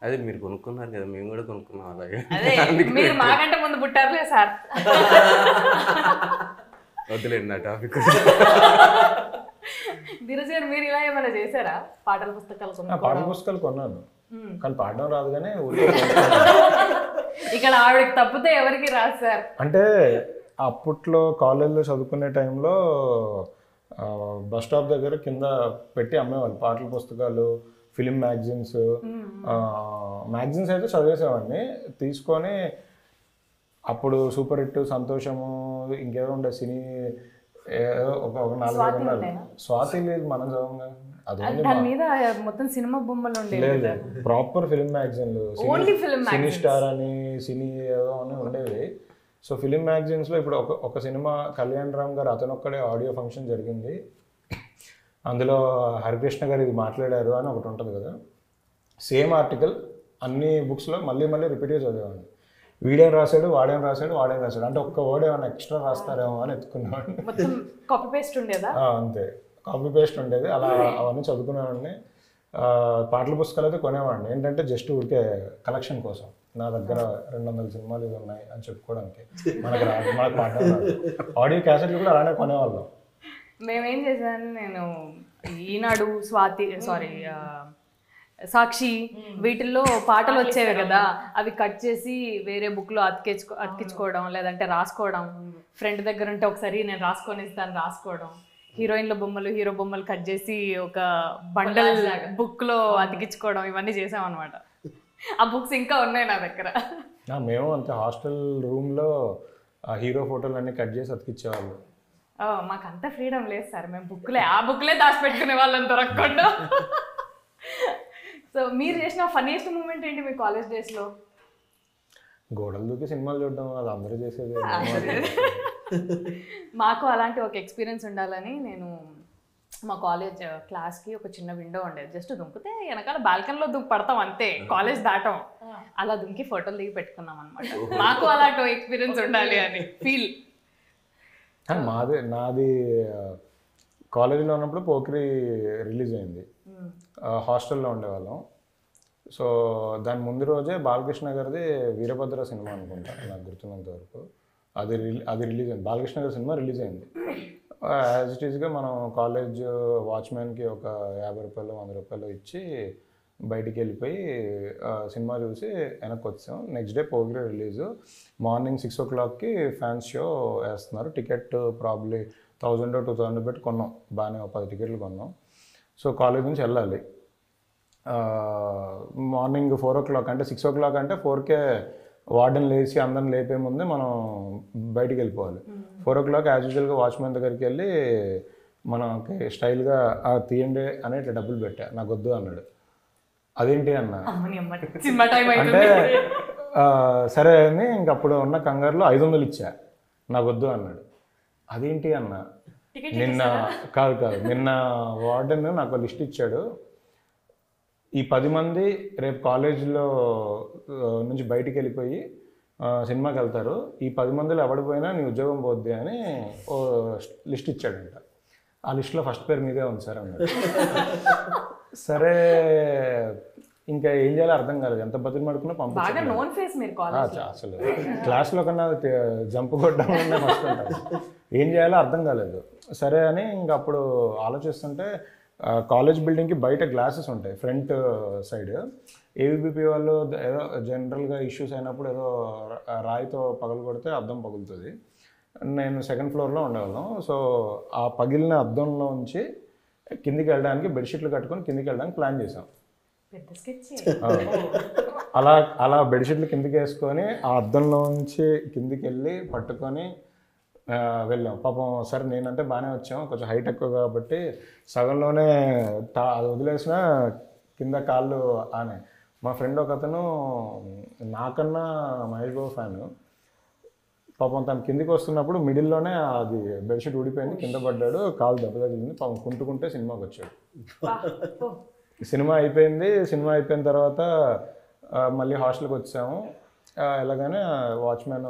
అదే మీరు కొనుక్కున్నారు కదా, మేము కూడా కొనుక్కున్నాం అలాగే. అదే మీరు మాకంటే ముందు పుట్టారులే సార్. వద్దులేండి నా టాపిక్. ధీరజ్ గారు మీరు ఇలా ఏమైనా చేశారా? పాటల పుస్తకాలు పాటల పుస్తకాలు కొన్నాను, కానీ పాడడం రాదు. కానీ ఇక్కడ ఆవిడకి తప్పితే ఎవరికి రాదు సార్. అంటే అప్పట్లో కాలేజ్లో చదువుకునే టైంలో బస్ స్టాప్ దగ్గర కింద పెట్టి అమ్మేవాళ్ళు పాటల పుస్తకాలు, ఫిలిం మ్యాగజైన్స్. మ్యాగజైన్స్ అయితే చదివేసేవాడిని తీసుకొని. అప్పుడు సూపర్ హిట్, సంతోషము, ఇంకేదో ఉండే సినీ ఏదో ఒక 4-5 ఉండాలి. స్వాతి లేదు మనం చదవంగా, దాని మీద మొత్తం సినిమా బొమ్మలు ఉండేవి. ప్రాపర్ ఫిలిం మ్యాగజైన్లు, సినీ స్టార్ అని, సినీ ఏదో అని ఉండేవి. సో ఫిలిం మ్యాగజైన్స్లో ఇప్పుడు ఒక సినిమా కళ్యాణ్ రామ్ గారు అతనొక్కడే ఆడియో ఫంక్షన్ జరిగింది, అందులో హరికృష్ణ గారు ఇది మాట్లాడారు అని ఒకటి ఉంటుంది కదా. సేమ్ ఆర్టికల్ అన్ని బుక్స్లో మళ్ళీ మళ్ళీ రిపీట్గా చదివేవాడిని. వీడేం రాశాడు, వాడేం రాశాడు, వాడేం రాశాడు అంటే ఒక్క వర్డ్ ఏమైనా ఎక్స్ట్రా రాస్తారేమో అని ఎత్తుకునేవాడిని. కాపీ పేస్ట్ ఉండేదా? అంతే, కాపీ పేస్ట్ ఉండేది. అలా అవన్నీ చదువుకునేవాడిని. పాటల పుస్తకాలు అయితే కొనేవాడిని, ఏంటంటే జస్ట్ ఊరికే కలెక్షన్ కోసం. నా దగ్గర 200 సినిమాలు ఇవి ఉన్నాయి అని చెప్పుకోవడానికి. మనకు పాడడం రాదు. ఆడియో క్యాసెట్లు కూడా అలానే కొనేవాళ్ళం. మేమేం చేశాను, నేను ఈనాడు, సాక్షి వీటిల్లో పాటలు వచ్చేవి కదా, అవి కట్ చేసి వేరే బుక్లో అతికించుకోవడం, లేదంటే రాసుకోవడం. ఫ్రెండ్ దగ్గర ఉంటే ఒకసారి నేను రాసుకొని ఇస్తాను, రాసుకోవడం. హీరోయిన్ల బొమ్మలు, హీరో బొమ్మలు కట్ చేసి ఒక బండల్ బుక్లో అతికించుకోవడం, ఇవన్నీ చేసాం అనమాట. ఆ బుక్స్ ఇంకా ఉన్నాయి నా దగ్గర. మేము అంతే, హాస్టల్ రూమ్లో హీరో ఫోటోలు అన్నీ కట్ చేసి అతికించేవాళ్ళు. మాకు అంత ఫ్రీడమ్ లేదు సార్, మేము ఆ బుక్లే దాచిపెట్టుకునే వాళ్ళని దొరకకుండా. సో మీరు చేసిన ఫన్నీయెస్ట్ మూమెంట్ ఏంటి మీ కాలేజ్ డేస్లో? గోడలు దూకి సినిమాలు చూడడం, అది అందరూ చేసేది. మాకు అలాంటి ఒక ఎక్స్పీరియన్స్ ఉండాలని నేను మా కాలేజ్ క్లాస్కి ఒక చిన్న విండో ఉండేది. జస్ట్ దుంకితే వెనకాల బాల్కనీలో పడతాం అంతే, కాలేజ్ దాటం. అలా దుంకి ఫోటోలు దిగి పెట్టుకున్నాం అనమాట. మాకు అలాంటి ఎక్స్పీరియన్స్ ఉండాలి అని ఫీల్. నాది కాలేజీలో ఉన్నప్పుడు పోకిరి రిలీజ్ అయింది, హాస్టల్లో ఉండేవాళ్ళం. సో దాని ముందు రోజే బాలకృష్ణ గారిది వీరభద్ర సినిమా అనుకుంటా, నాకు గుర్తున్నంత వరకు. అది రిలీజ్ అయింది, బాలకృష్ణ గారి సినిమా రిలీజ్ అయింది. యాజ్ ఇట్ ఈస్గా మనం కాలేజ్ వాచ్మెన్కి ఒక ₹50-100 ఇచ్చి బయటికి వెళ్ళిపోయి సినిమా చూసి వెనక్కి వచ్చాం. Next day పోగిరి release. Morning 6 o'clockకి fans show వేస్తున్నారు. టికెట్ ప్రాబ్లీ 1000-2000 పెట్టి కొన్నాం, బాగానే 10 టికెట్లు కొన్నాం. సో కాలేజ్ నుంచి వెళ్ళాలి. మార్నింగ్ 4 o'clock అంటే 6 o'clock అంటే 4కే వార్డెన్ లేచి అందరిని లేపే ముందే మనం బయటికి వెళ్ళిపోవాలి. 4 o'clock యాజ్ యూజువల్గా వాచ్మెన్ దగ్గరికి వెళ్ళి మనకి స్టైల్గా తీయండి అని ఇట్లా డబ్బులు పెట్టా. నాకు వద్దు అన్నాడు. అదేంటి అన్న అంటే సరే అని ఇంకప్పుడు ఉన్న కంగారులో 500 ఇచ్చా. నాకు వద్దు అన్నాడు. అదేంటి అన్న, నిన్న వార్డెన్ నాకు లిస్ట్ ఇచ్చాడు, ఈ 10 మంది రేపు కాలేజీలో నుంచి బయటికి వెళ్ళిపోయి సినిమాకి వెళ్తారు, ఈ 10 మందిలో ఎవడిపోయినా నీ ఉద్యోగం పోద్ది అని ఓ లిస్ట్ ఇచ్చాడంట. ఆ లిస్ట్లో ఫస్ట్ పేరు మీదే ఉంది సార్ అన్నాడు. సరే ఇంకా ఏం చేయాలో అర్థం కాలేదు, ఎంత బతులు పడుకున్నా పంపించాను. అసలు క్లాస్లో కన్నా జంప్ కొట్టడం ఫస్ట్ ఉంటాను, ఏం చేయాలో అర్థం కాలేదు. సరే అని ఇంకా అప్పుడు ఆలోచిస్తుంటే కాలేజ్ బిల్డింగ్కి బయట గ్లాసెస్ ఉంటాయి ఫ్రంట్ సైడ్. ఏబీపీ వాళ్ళు ఏదో జనరల్గా ఇష్యూస్ అయినప్పుడు ఏదో రాయితో పగలు కొడితే అద్దం పగులుతుంది. నేను 2nd floorలో ఉండేవాళ్ళం. సో ఆ పగిలిన అద్దంలో ఉంచి కిందికి వెళ్ళడానికి బెడ్షీట్లు కట్టుకొని కిందికి వెళ్ళడానికి ప్లాన్ చేసాం. అలా బెడ్షీట్లు కిందికి వేసుకొని ఆ అద్దంలో నుంచి కిందికి వెళ్ళి పట్టుకొని వెళ్ళాం. పాపం సరే నేనంటే బాగానే వచ్చాం, కొంచెం హైట్ ఎక్కువ కాబట్టి సగంలోనే అది వదిలేసిన కింద కాళ్ళు ఆనే. మా ఫ్రెండ్ ఒక అతను నాకన్నా మహేష్ బాబు ఫ్యాన్. పాపం తను కిందికి వస్తున్నప్పుడు మిడిల్లోనే అది బెడ్షీట్ ఊడిపోయింది, కింద పడ్డాడు, కాలు దెబ్బ తగిలింది. పాపం కుంటుకుంటే సినిమాకి వచ్చాడు. సినిమా అయిపోయింది. సినిమా అయిపోయిన తర్వాత మళ్ళీ హాస్టల్కి వచ్చాము. ఎలాగనే వాచ్మెన్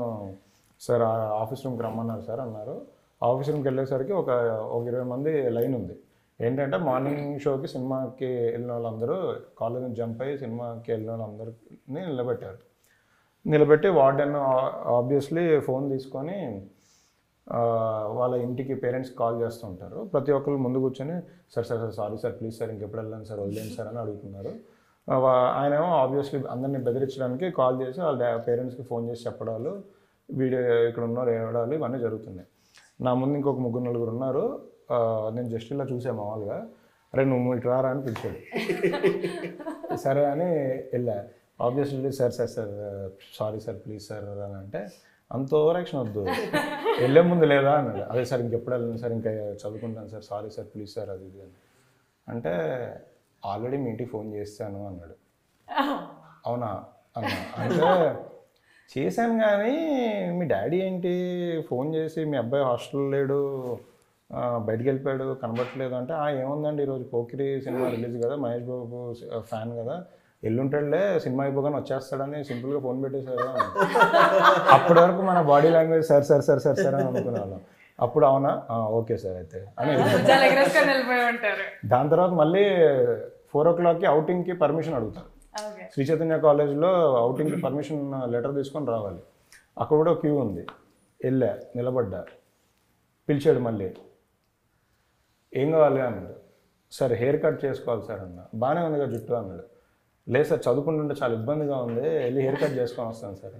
సార్ ఆఫీస్ రూమ్కి రమ్మన్నారు సార్ అన్నారు. ఆఫీస్ రూమ్కి వెళ్ళేసరికి ఒక 20 మంది లైన్ ఉంది. ఏంటంటే మార్నింగ్ షోకి సినిమాకి వెళ్ళిన వాళ్ళందరూ కాలేజ్ నుంచి జంప్ అయ్యి సినిమాకి వెళ్ళిన వాళ్ళందరినీ నిలబెట్టి వార్డెన్ ఆబ్వియస్లీ ఫోన్ తీసుకొని వాళ్ళ ఇంటికి పేరెంట్స్కి కాల్ చేస్తుంటారు. ప్రతి ఒక్కరు ముందు కూర్చొని sir sorry sir please sir ఇంకెప్పుడు వెళ్ళండి సార్ వదిలేండి సార్ అని అడుగుతున్నారు. ఆయన ఏమో ఆబ్వియస్లీ అందరినీ బెదిరించడానికి కాల్ చేసి వాళ్ళ పేరెంట్స్కి ఫోన్ చేసి చెప్పడాలు, వీడియో ఇక్కడ ఉన్నారు ఏడాలు ఇవన్నీ జరుగుతున్నాయి. నా ముందు ఇంకొక 3-4 ఉన్నారు. నేను జస్ట్ ఇలా చూసాను మామూలుగా, అరే నువ్వు ఇటు రారా అని పిలిచాడు. సరే అని వెళ్ళా. Obviously sir sorry sir please sir అని అంటే అంత ఓవర్ యాక్షన్ వద్దు, వెళ్ళే ముందు లేదా అన్నాడు. అదే సార్ ఇంకెప్పుడు వెళ్ళను సార్ ఇంకా చదువుకుంటాను sir sorry sir please sir అది ఇది అని అంటే ఆల్రెడీ మీ ఇంటికి ఫోన్ చేస్తాను అన్నాడు. అవునా అన్నా అంటే చేశాను కానీ మీ డాడీ ఏంటి ఫోన్ చేసి మీ అబ్బాయి హాస్టల్లో లేడు బయటికి వెళ్ళిపోయాడు కనబట్టలేదు అంటే ఏముందండి ఈరోజు పోకిరి సినిమా రిలీజ్ కదా మహేష్ బాబు ఫ్యాన్ కదా ఎల్లుంటాడులే సినిమా అయిపోగానే వచ్చేస్తాడని సింపుల్గా ఫోన్ పెట్టేశారు. అప్పటి వరకు మన బాడీ లాంగ్వేజ్ సార్ అని అనుకునే వాళ్ళం. అప్పుడు అవునా ఓకే సార్ అయితే అని దాని తర్వాత మళ్ళీ 4 o'clockకి అవుటింగ్కి పర్మిషన్ అడుగుతారు. శ్రీ చైతన్య కాలేజ్లో అవుటింగ్కి పర్మిషన్ లెటర్ తీసుకొని రావాలి. అక్కడ కూడా క్యూ ఉంది. వెళ్ళా నిలబడ్డా, పిలిచాడు మళ్ళీ ఏం కావాలి అన్నాడు. సార్ హెయిర్ కట్ చేసుకోవాలి సార్ అన్న. బాగానే ఉంది కదా జుట్టు అన్నాడు. లేదు సార్ చదువుకుంటుంటే చాలా ఇబ్బందిగా ఉంది వెళ్ళి హెయిర్ కట్ చేసుకొని వస్తాను సార్.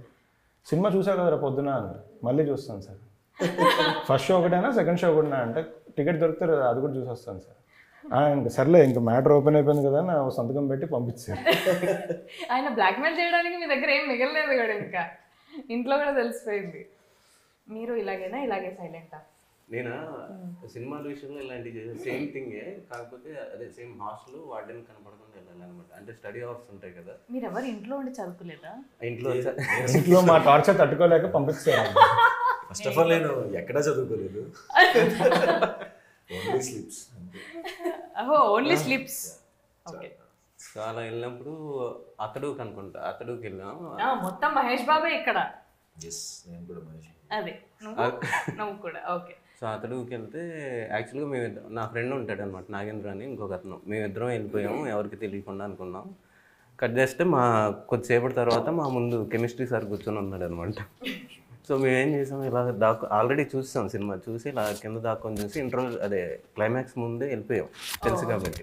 సినిమా చూసా కదా పొద్దున అన్నాడు. మళ్ళీ చూస్తాను సార్. ఫస్ట్ షో ఒకటైనా సెకండ్ షో ఒకటైనా అంటే టికెట్ దొరికితే అది కూడా చూసి వస్తాను సార్. ఇంకా సర్లే ఇంకా మ్యాటర్ ఓపెన్ అయిపోయింది కదా నా సంతకం పెట్టి పంపించారు. ఆయన బ్లాక్మెయిల్ చేయడానికి మీ దగ్గర ఏం మిగలలేదు కూడా, ఇంకా ఇంట్లో కూడా తెలిసిపోయింది. మీరు ఇలాగైనా ఇలాగే సైలెంటా? నేను సినిమాల విషయంలో ఇలాంటివి చేసే సేమ్ థింగే, కాకపోతే అదే సేమ్ హాస్టల్ వార్డెన్ కనపడకుండా వెళ్ళాలన్నమాట. అంటే స్టడీ అవర్స్ ఉంటాయి కదా. మీరు ఎవరు ఇంట్లో ఉండి చదువుకోలేదా? ఇంట్లో మా టార్చర్ తట్టుకోలేక పంపిస్తారు. ఫస్ట్ ఆఫ్ ఆల్ నేను ఎక్కడా చదువుకోలేదు, only slips. Only slips. Okay. So అలా వెళ్ళినప్పుడు అతడుకి అనుకుంటా, అతడుకి వెళ్ళాం. మొత్తం మహేష్ బాబే ఇక్కడ. నేను కూడా మహేష్. అదే నువ్వు కూడా. ఓకే. సో అతడుకి వెళ్తే యాక్చువల్గా మేమిద్దరం, నా ఫ్రెండ్ ఉంటాడు అనమాట నాగేంద్ర అని ఇంకొక అతను, మేమిద్దరం వెళ్ళిపోయాము ఎవరికి తెలియకుండా అనుకున్నాం. కట్ చేస్తే కొద్దిసేపటి తర్వాత మా ముందు కెమిస్ట్రీ సార్ కూర్చొని ఉన్నాడు అనమాట. సో మేమేం చేసాం, ఇలా ఆల్రెడీ చూసాం సినిమా, చూసి ఇలా కింద దాక్కొని చూసి ఇంటర్వ్యూ అదే క్లైమాక్స్ ముందే వెళ్ళిపోయాం తెలుసు కాబట్టి.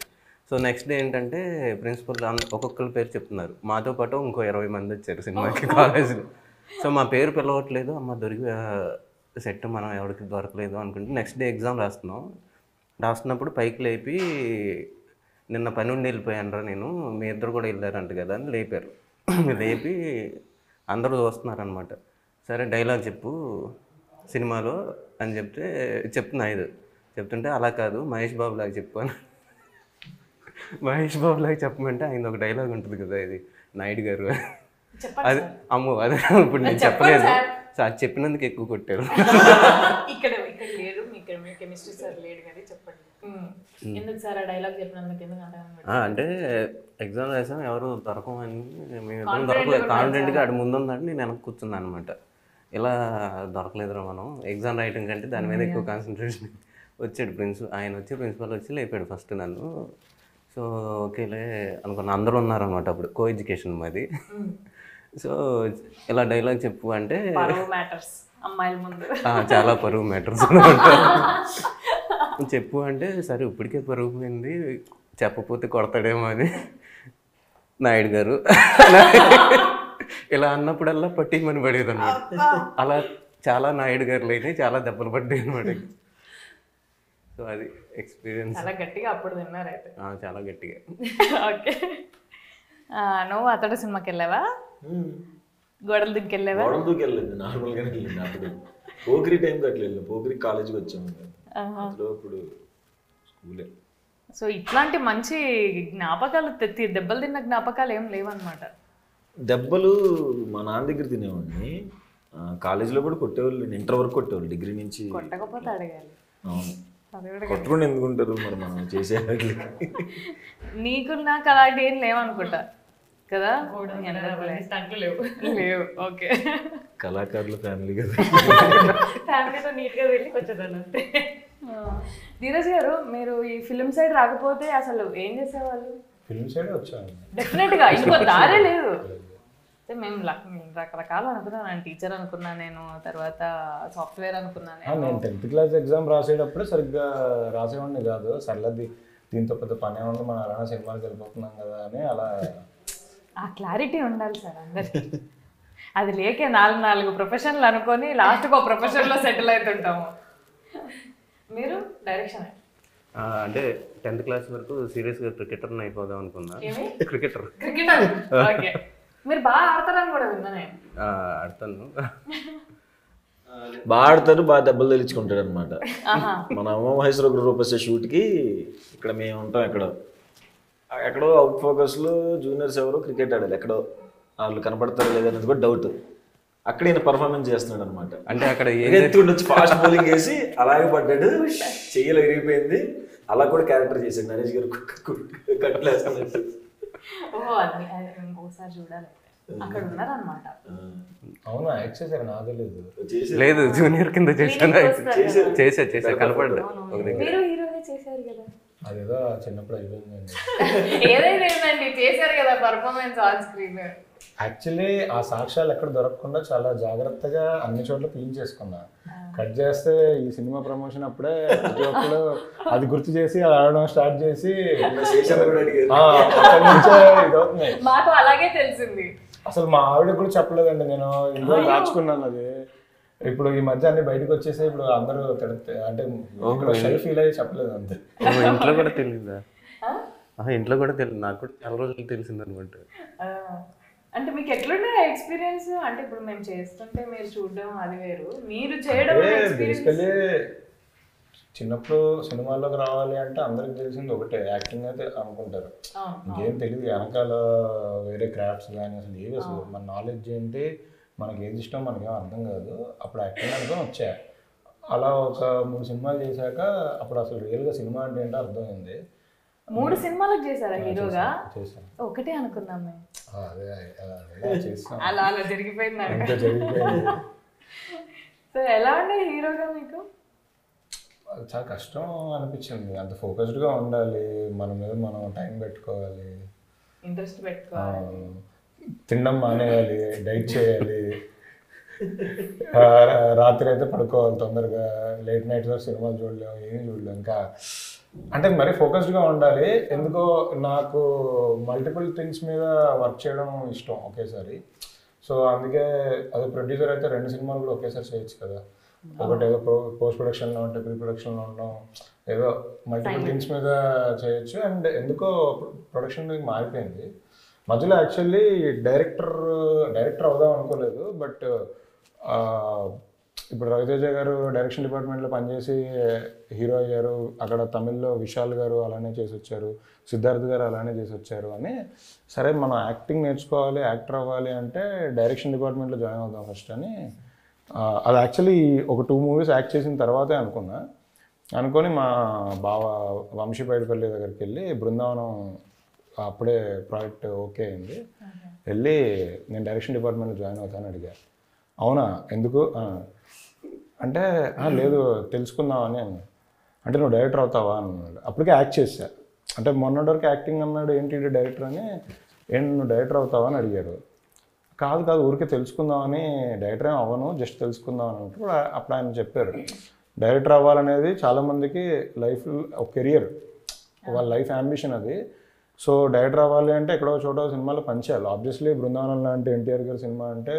సో నెక్స్ట్ డే ఏంటంటే ప్రిన్సిపల్ ఒక్కొక్కరి పేరు చెప్తున్నారు. మాతో పాటు ఇంకో 20 మంది వచ్చారు సినిమాకి కాలేజీలో. సో మా పేరు పిలవట్లేదు, అమ్మ దొరికి సెట్ మనం ఎవరికి దొరకలేదు అనుకుంటే నెక్స్ట్ డే ఎగ్జామ్ రాస్తున్నప్పుడు పైకి లేపి నిన్న పని ఉండి వెళ్ళిపోయాను రా నేను, మీ ఇద్దరు కూడా వెళ్ళారంట కదా అని లేపారు. లేపి అందరూ చూస్తున్నారనమాట. సరే డైలాగ్ చెప్పు సినిమాలో అని చెప్తున్నా చెప్తుంటే అలా కాదు మహేష్ బాబు లాగా చెప్పు అని. మహేష్ బాబు లాగా చెప్పమంటే ఆయన ఒక డైలాగ్ ఉంటుంది కదా, ఇది నాయుడు గారు అది అమ్మో అదే ఇప్పుడు నేను చెప్పలేదు. సో అది చెప్పినందుకు ఎక్కువ కొట్టారు. ఇక్కడ లేరు కెమిస్ట్రీ సార్ లేడు కదా చెప్పండి ఎందుకు సార్ ఆ డైలాగ్ చెప్పినందుకు ఎందుకు అంటే ఎగ్జామ్ రాసాం ఎవరు దొరకమని మేము దొరకలేదు కాన్ఫిడెంట్గా అటు ముందు ఉందంటే నేను వెనక్కి కూర్చున్నాను అనమాట. ఇలా దొరకలేదురా మనం ఎగ్జామ్ రాయటం కంటే దాని మీద ఎక్కువ కాన్సన్ట్రేషన్. వచ్చాడు ఆయన వచ్చి ప్రిన్సిపల్ వచ్చి లేపాడు ఫస్ట్ నన్ను. సో ఓకేలే అనుకున్నా, అందరూ ఉన్నారనమాట అప్పుడు, కో ఎడ్యుకేషన్ మాది. సో ఇలా డైలాగ్ చెప్పు అంటే అమ్మాయిల ముందు చాలా పరువు మ్యాటర్స్ అనమాట. చెప్పు అంటే సరే ఇప్పటికే పరువు పోయింది చెప్పపోతే కొడతాడేమో అని నాయుడు గారు ఇలా అన్నప్పుడల్లా పట్టిమని పడేది అనమాట. అలా చాలా నాయుడు గారులు అయినాయి, చాలా దెబ్బలు పడ్డాయి అనమాట. సో అది ఎక్స్పీరియన్స్. చాలా గట్టిగా అప్పుడు తిన్నారైతే. చాలా గట్టిగా. ఓకే. నువ్వు అతడు సినిమాకి వెళ్ళావా? గోడలు దిక్కి వెళ్ళావా? గోడలు దూకి వెళ్ళలేదు, నార్మల్గానే వెళ్ళింది. అప్పుడు పోకిరి టైంకి అట్లా వెళ్ళింది, పోకిరి కాలేజీకి వచ్చాము అప్పుడు స్కూలే. సో ఇట్లాంటి మంచి జ్ఞాపకాలు దెబ్బలు తిన్న జ్ఞాపకాలు ఏం లేవన్నమాట. దెబ్బలు మా నాన్న దగ్గర తినేవాడిని, కాలేజీలో కూడా కొట్టేవాళ్ళు, ఇంటర్ వరకు కొట్టేవాళ్ళు, డిగ్రీ నుంచి. కొట్టకపోతే అడగాలి. అవును, కొట్టుకుని ఎందుకుంటారు మరి మనం చేసే. నీకు నాకు అలాంటి ఏం లేవనుకుంటా కదా? లేవు. ఓకే. కళాకారుల ఫ్యామిలీ కదా. ఫ్యామిలీతో నీట్గా వెళ్ళి వచ్చేదాన్ని అంతే. ధీరజ్ గారు, మీరు ఈ ఫిల్మ్ సైడ్ రాకపోతే అసలు ఏం చేసేవాళ్ళు? ఫిల్మ్ సైడ్ వచ్చాను. డెఫినెట్గా ఇంకో దారే లేదు. మేము రకరకాలు అనుకున్నాను. నేను టీచర్ అనుకున్నాను, నేను తర్వాత సాఫ్ట్వేర్ అనుకున్నాను. నేను 10th క్లాస్ ఎగ్జామ్ రాసేటప్పుడే సరిగ్గా రాసేవాడిని కాదు. సర్లది దీంతో పెద్ద పని ఏమన్నా మనం అలానే సినిమాకి వెళ్ళిపోతున్నాం కదా అని అలా. ఆ క్లారిటీ ఉండాలి సార్ అందరికి. అది లేకే 4 ప్రొఫెషన్లు అనుకొని లాస్ట్కి ఒక ప్రొఫెషన్లో సెటిల్ అవుతుంటాము. మీరు డైరెక్షన్ అంటే 10th క్లాస్ వరకు సీరియస్గా క్రికెటర్ని అయిపోదాం అనుకున్నా. Cricketer okay. మీరు బాగా ఆడతారని కూడా విన్నా నేను. ఆడతాను. బాగా ఆడతారు, బాగా దెబ్బలు తెచ్చుకుంటాడు అనమాట. మన అమ్మ మహేశ్వర రూపేసే షూట్కి ఇక్కడ మేము ఉంటాం. ఎక్కడో అవుట్ ఫోకస్లో జూనియర్స్ ఎవరో క్రికెట్ ఆడాలి, ఎక్కడో వాళ్ళు కనపడతారు లేదనేది కూడా డౌట్. అక్కడ ఈయన పర్ఫార్మెన్స్ చేస్తున్నాడు అనమాట. అంటే అక్కడ ఎత్తుకుంటూ వచ్చి ఫాస్ట్ బౌలింగ్ వేసి అలాగే పడ్డాడు, చెయ్యలు విరిగిపోయింది. అలా కూడా క్యారెక్టర్ చేశాడు నరేష్ గారు కట్లేస్తున్నట్టు. ఓహో, అది ఇంకోసారి చూడాలి. అక్కడ ఉన్నారనమాట. అవునా, యాక్ట్ చేశారు? నాకు తెలియదు. లేదు, జూనియర్ కింద చేశాను. చేసా కనపడ్డా. మీరు హీరోనే చేశారు కదా. అదేదో చిన్నప్పుడు అయిపోయిందండి. ఏదైనా ఏంటండి, చేశారు కదా పర్ఫార్మెన్స్ ఆన్ స్క్రీన్. యాక్చువల్లీ ఆ సాక్ష్యాలు ఎక్కడ దొరకకుండా చాలా జాగ్రత్తగా అన్ని చోట్ల క్లీన్ చేసుకున్నా. కట్ చేస్తే ఈ సినిమా ప్రమోషన్ అప్పుడే ప్రతి ఒక్కరు అది గుర్తు చేసి అది ఆడడం స్టార్ట్ చేసి అక్కడి నుంచే ఇదవుతున్నాయి. మాకు అలాగే తెలిసింది. అసలు మా ఆవిడ కూడా చెప్పలేదండి, నేను ఇంట్లో దాచుకున్నాను అది. ఇప్పుడు ఈ మధ్య అన్ని బయటకు వచ్చేసి ఇప్పుడు అందరూ అంటే షెల్ఫ్ ఫీల్ అయ్యి చెప్పలేదు అంతే. ఇంట్లో కూడా తెలియదా? ఇంట్లో కూడా తెలియదు. నాకు కూడా చాలా రోజులు తెలిసింది అనమాట. అంటే మీకు ఎట్లుండే ఎక్స్పీరియన్స్? అంటే ఇప్పుడు మేము చేస్తుంటే మీరు చూడడం అది వేరు, మీరు చేయడం బేసికలీ చిన్నప్పుడు సినిమాల్లోకి రావాలి అంటే అందరికి తెలిసింది ఒకటే, యాక్టింగ్ అయితే అనుకుంటారు. ఇంకేం తెలియదు వెనకాల వేరే క్రాఫ్ట్స్ కానీ అసలు ఏవి, అసలు మన నాలెడ్జ్ ఏంటి, మనకి ఏది ఇష్టం మనకేం అర్థం కాదు. అప్పుడు యాక్టింగ్ అనుకుని వచ్చా. అలా ఒక 3 సినిమాలు చేశాక అప్పుడు అసలు రియల్గా సినిమా అంటే ఏంటో అర్థమైంది. 3 సినిమాలకు చేశారా హీరోగా? చేశాను. ఒకటే అనుకున్నాం మేము. అలా జరిగిపోయింది. సో ఎలా ఉండే హీరోగా మీకు? చాలా కష్టం అనిపించింది. అంత ఫోకస్డ్గా ఉండాలి, మన మీద మనం టైం పెట్టుకోవాలి, ఇంట్రెస్ట్ పెట్టుకోవాలి, తినడం మానేయాలి, డైట్ చేయాలి, రాత్రి అయితే పడుకోవాలి తొందరగా, లేట్ నైట్ వరకు సినిమాలు చూడలేము, ఏమీ చూడలేము. ఇంకా అంటే మరీ ఫోకస్డ్గా ఉండాలి. ఎందుకో నాకు మల్టిపుల్ థింగ్స్ మీద వర్క్ చేయడం ఇష్టం ఒకేసారి. సో అందుకే అదే ప్రొడ్యూసర్ అయితే 2 సినిమాలు కూడా ఒకేసారి చేయొచ్చు కదా. ఒకటి ఏదో పోస్ట్ ప్రొడక్షన్లో ఉంటే ప్రీ ప్రొడక్షన్లో ఉండడం, ఏదో మల్టిపుల్ థింగ్స్ మీద చేయొచ్చు. అండ్ ఎందుకో ప్రొడక్షన్ మారిపోయింది మధ్యలో. యాక్చువల్లీ డైరెక్టర్ అవుదాం అనుకోలేదు. బట్ ఇప్పుడు రవితేజ గారు డైరెక్షన్ డిపార్ట్మెంట్లో పనిచేసి హీరో అయ్యారు. అక్కడ తమిళ్లో విశాల్ గారు అలానే చేసి వచ్చారు, సిద్ధార్థ్ గారు అలానే చేసి వచ్చారు అని. సరే మనం యాక్టింగ్ నేర్చుకోవాలి, యాక్టర్ అవ్వాలి అంటే డైరెక్షన్ డిపార్ట్మెంట్లో జాయిన్ అవుదాం ఫస్ట్ అని. అది యాక్చువల్లీ ఒక 2 మూవీస్ యాక్ట్ చేసిన తర్వాతే అనుకొని మా బావ వంశీ పైడిపల్లి దగ్గరికి వెళ్ళి బృందావనం అప్పుడే ప్రాజెక్ట్ ఓకే అయింది. వెళ్ళి నేను డైరెక్షన్ డిపార్ట్మెంట్లో జాయిన్ అవుతాను అడిగా. అవునా ఎందుకు అంటే లేదు తెలుసుకుందామని అన్నాడు. అంటే నువ్వు డైరెక్టర్ అవుతావా అన్నాడు. అప్పటికే యాక్ట్ చేశా. అంటే మొన్నటి వరకు యాక్టింగ్ అన్నాడు, ఏంటి డైరెక్టర్ అని. నువ్వు డైరెక్టర్ అవుతావా అని అడిగారు. కాదు ఊరికే తెలుసుకుందామని, డైరెక్టర్ ఏం అవ్వను, జస్ట్ తెలుసుకుందాం అని అంటే అప్పుడు ఆయన చెప్పారు, డైరెక్టర్ అవ్వాలనేది చాలామందికి లైఫ్ ఒక కెరియర్, వాళ్ళ లైఫ్ అంబిషన్ అది. సో డైరెక్టర్ అవ్వాలి అంటే ఎక్కడో చోట సినిమాలో పనిచేయాలి. ఆబ్వియస్లీ బృందావనం లాంటి ఎన్టీఆర్ గారి సినిమా అంటే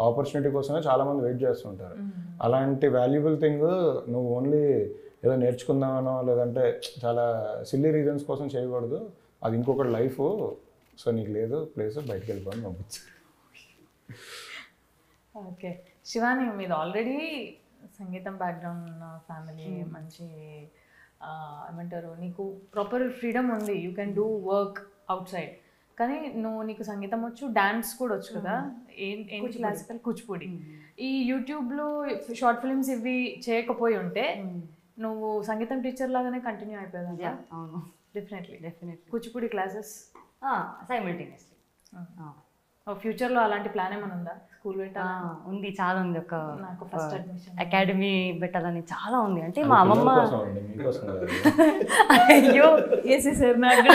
ఆపర్చునిటీ కోసమే చాలామంది వెయిట్ చేస్తుంటారు. అలాంటి వాల్యుబుల్ థింగ్ నువ్వు ఓన్లీ ఏదో నేర్చుకుందామనో లేదంటే చాలా సిల్లీ రీజన్స్ కోసం చేయకూడదు. అది ఇంకొకటి లైఫ్. సో నీకు లేదు ప్లేస్, బయటకు వెళ్ళిపోని పంపించు. ఓకే శివాని, మీది ఆల్రెడీ సంగీతం బ్యాక్గ్రౌండ్ ఉన్న ఫ్యామిలీ, మంచి ఏమంటారు, నీకు ప్రాపర్ ఫ్రీడమ్ ఉంది, you can do work out side. కానీ నీకు సంగీతం వచ్చు, డాన్స్ కూడా వచ్చు కదా, ఏంటి క్లాసికల్, కూచిపూడి. ఈ యూట్యూబ్లో షార్ట్ ఫిల్మ్స్ ఇవి చేయకపోయి ఉంటే నువ్వు సంగీతం టీచర్ లాగానే కంటిన్యూ అయిపోయేది. అవును, డెఫినెట్లీ. Kuchipudi classes simultaneously. ఫ్యూచర్లో అలాంటి ప్లాన్ ఏమైనా ఉందా? స్కూల్ పెట్టాలి ఉంది, చాలా ఉంది. ఒక నాకు ఫస్ట్ అడ్మిషన్ అకాడమీ పెట్టాలని చాలా ఉంది. అంటే మా అమ్మమ్మ మీకోసం కదా. అయ్యో వేసేసారు నాకు.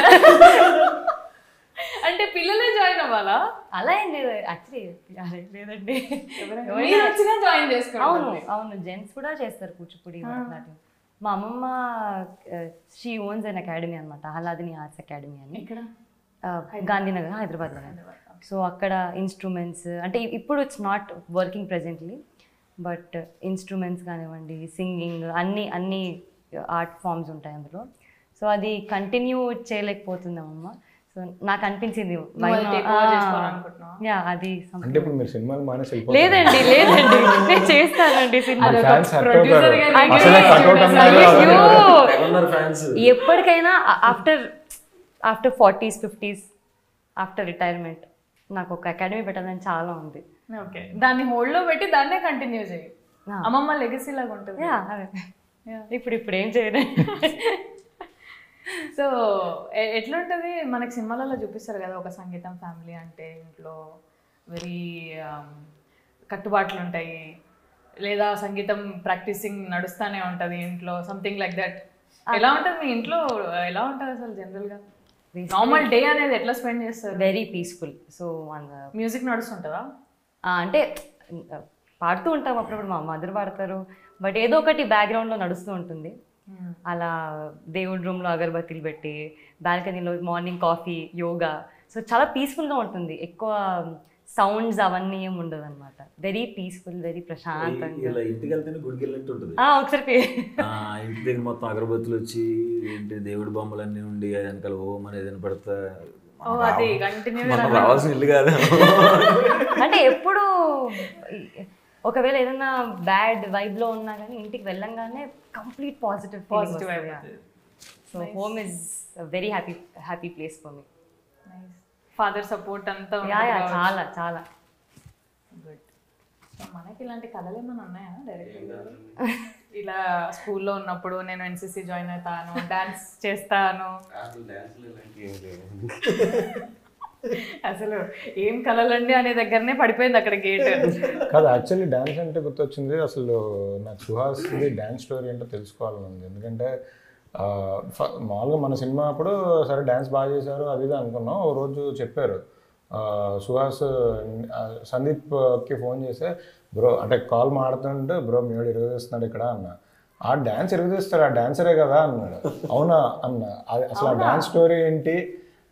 అంటే పిల్లలే జాయిన్ అవ్వాలా? అలా ఏం లేదు యాక్చువల్లీ. లేదండి, మీరు వచ్చినా జాయిన్ చేసుకోవాలి. అవును అవును, జెంట్స్ కూడా చేస్తారు కూచిపూడి భరతనాట్యం. మా అమ్మమ్మ షీ ఓన్స్ అన్ అకాడమీ అనమాట, ఆహ్లాదిని ఆర్ట్స్ అకాడమీ అని. ఇక్కడ గాంధీనగర్, హైదరాబాద్లో. సో అక్కడ ఇన్స్ట్రుమెంట్స్ అంటే ఇప్పుడు it's not working presently, but instruments కానివ్వండి, సింగింగ్, అన్ని ఆర్ట్ ఫామ్స్ ఉంటాయి అందులో. సో అది కంటిన్యూ చేయలేకపోతుందమ్మా. సో నాకు అనిపించింది యా అది అంటే ఇప్పుడు మీరు సినిమాలు మానేసి లేదండి నేను చేస్తానండి సినిమాలు. ఎప్పటికైనా after 40s 50s after retirement నాకు ఒక అకాడమీ పెట్టాలని చాలా ఉంది. ఓకే, దాన్ని హోల్డ్ లో పెట్టి దాన్నే కంటిన్యూ చేయి. అమ్మమ్మ లెగసీ లాగా ఉంటుంది. ఇప్పుడు ఏం చేయలేదు. సో ఎట్లుంటుంది మనకి సినిమాలలో చూపిస్తారు కదా, ఒక సంగీతం ఫ్యామిలీ అంటే ఇంట్లో వెరీ కట్టుబాట్లు ఉంటాయి, లేదా సంగీతం ప్రాక్టీసింగ్ నడుస్తూనే ఉంటుంది ఇంట్లో, సంథింగ్ లైక్ దట్. ఎలా ఉంటుంది మీ ఇంట్లో? ఎలా ఉంటుంది అసలు జనరల్గా నార్మల్ డే అనేది ఎట్లా స్పెండ్ చేస్తారు? Very peaceful. సో మ్యూజిక్ నడుస్తుంటుందా? అంటే పాడుతూ ఉంటాం అప్పుడప్పుడు, మా మదర్ పాడతారు, బట్ ఏదో ఒకటి బ్యాక్గ్రౌండ్లో నడుస్తూ ఉంటుంది. అలా దేవుడి రూమ్లో అగరబత్తీలు పెట్టి, బాల్కనీలో మార్నింగ్ కాఫీ, యోగా. సో చాలా పీస్ఫుల్గా ఉంటుంది, ఎక్కువ సౌండ్స్ అవన్నీ ఏమి ఉండదు అనమాట. వెరీ పీస్ఫుల్, వెరీ ప్రశాంతంగా. ఇంటికి వెళ్తేనే గుడికి వెళ్ళినట్టు ఉంటుంది. ఒకసారి ఇంటి దగ్గర మొత్తం అగరబత్తులు వచ్చి ఏంటి దేవుడి బొమ్మలన్నీ ఉండి వెనకాల ఓం అని ఏదైనా పడతా రావాల్సిన ఇల్లు కాదు. అంటే ఎప్పుడు ఒకవేళ ఏదైనా బ్యాడ్ వైబ్ లో ఉన్నా కానీ ఇంటికి వెళ్ళంగానే complete positive vibe. So home is very happy place for me. Father support అంతా చాలా చాలా గుడ్. మనకి ఇలాంటి కళలు ఏమైనా ఉన్నాయా డైరెక్ట్గా? ఇలా స్కూల్లో ఉన్నప్పుడు నేను ఎన్సిసి జాయిన్ అవుతాను, డాన్స్ చేస్తాను, అసలు ఏం కళలండి అనే దగ్గరనే పడిపోయింది అక్కడ గేట్. కాదు, యాక్చువల్లీ డ్యాన్స్ అంటే గుర్తొచ్చింది. అసలు నాకు సుహాస్ది డ్యాన్స్ స్టోరీ ఏంటో తెలుసుకోవాలని ఉంది. ఎందుకంటే మామూలుగా మన సినిమా అప్పుడు సరే డ్యాన్స్ బాగా చేశారు అది ఇది అనుకున్నాం. ఓ రోజు చెప్పారు సుహాస్ సందీప్కి ఫోన్ చేస్తే, బ్రో అంటే కాల్ మాడుతుంటే బ్రో మీవాడు ఇరగదీస్తున్నాడు ఇక్కడ అన్న. ఆ డ్యాన్స్ ఇరగదీస్తాడు, ఆ డాన్సరే కదా అన్నాడు. అవునా అన్న. అసలు ఆ డ్యాన్స్ స్టోరీ ఏంటి,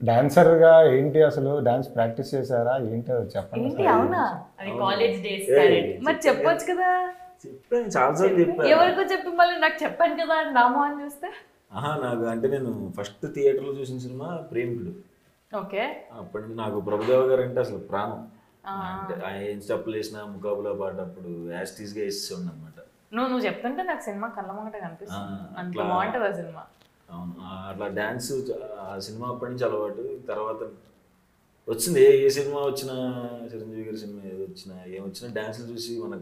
డాన్సర్గా ఏంటి, అసలు డాన్స్ ప్రాక్టీస్ చేశారా ఏంటి అది చెప్పండి. అవునా? కాలేజ్ డేస్ మరి చెప్పొచ్చు కదా. చెప్పాను చాలాసార్లు చెప్పాను. ఎవరికో చెప్పి మళ్ళీ నాకు చెప్పాను కదా అని నామో అని చూస్తే నాకు అంటే నేను ఫస్ట్ థియేటర్లో చూసిన సినిమా ప్రేమికుడు. ఓకే, అప్పటి నుంచి నాకు ప్రభుదేవ గారు అంటే అసలు ప్రాణం. అంటే ఆయన ఏం స్టెప్పులు వేసిన ముకాబులా పాటప్పుడు యాస్టీస్గా వేసేవాడిని అనమాట. నువ్వు చెప్తుంటే నాకు సినిమా కళ్ళ ముంగట కనిపిస్తుంది, అంత బాగుంటుంది ఆ సినిమా. అవును, అట్లా డ్యాన్స్ ఆ సినిమా అప్పటి నుంచి అలవాటు. తర్వాత వచ్చింది ఏ సినిమా వచ్చినా, చిరంజీవి గారి సినిమా ఏది వచ్చినా ఏమొచ్చినా డాన్స్లు చూసి మన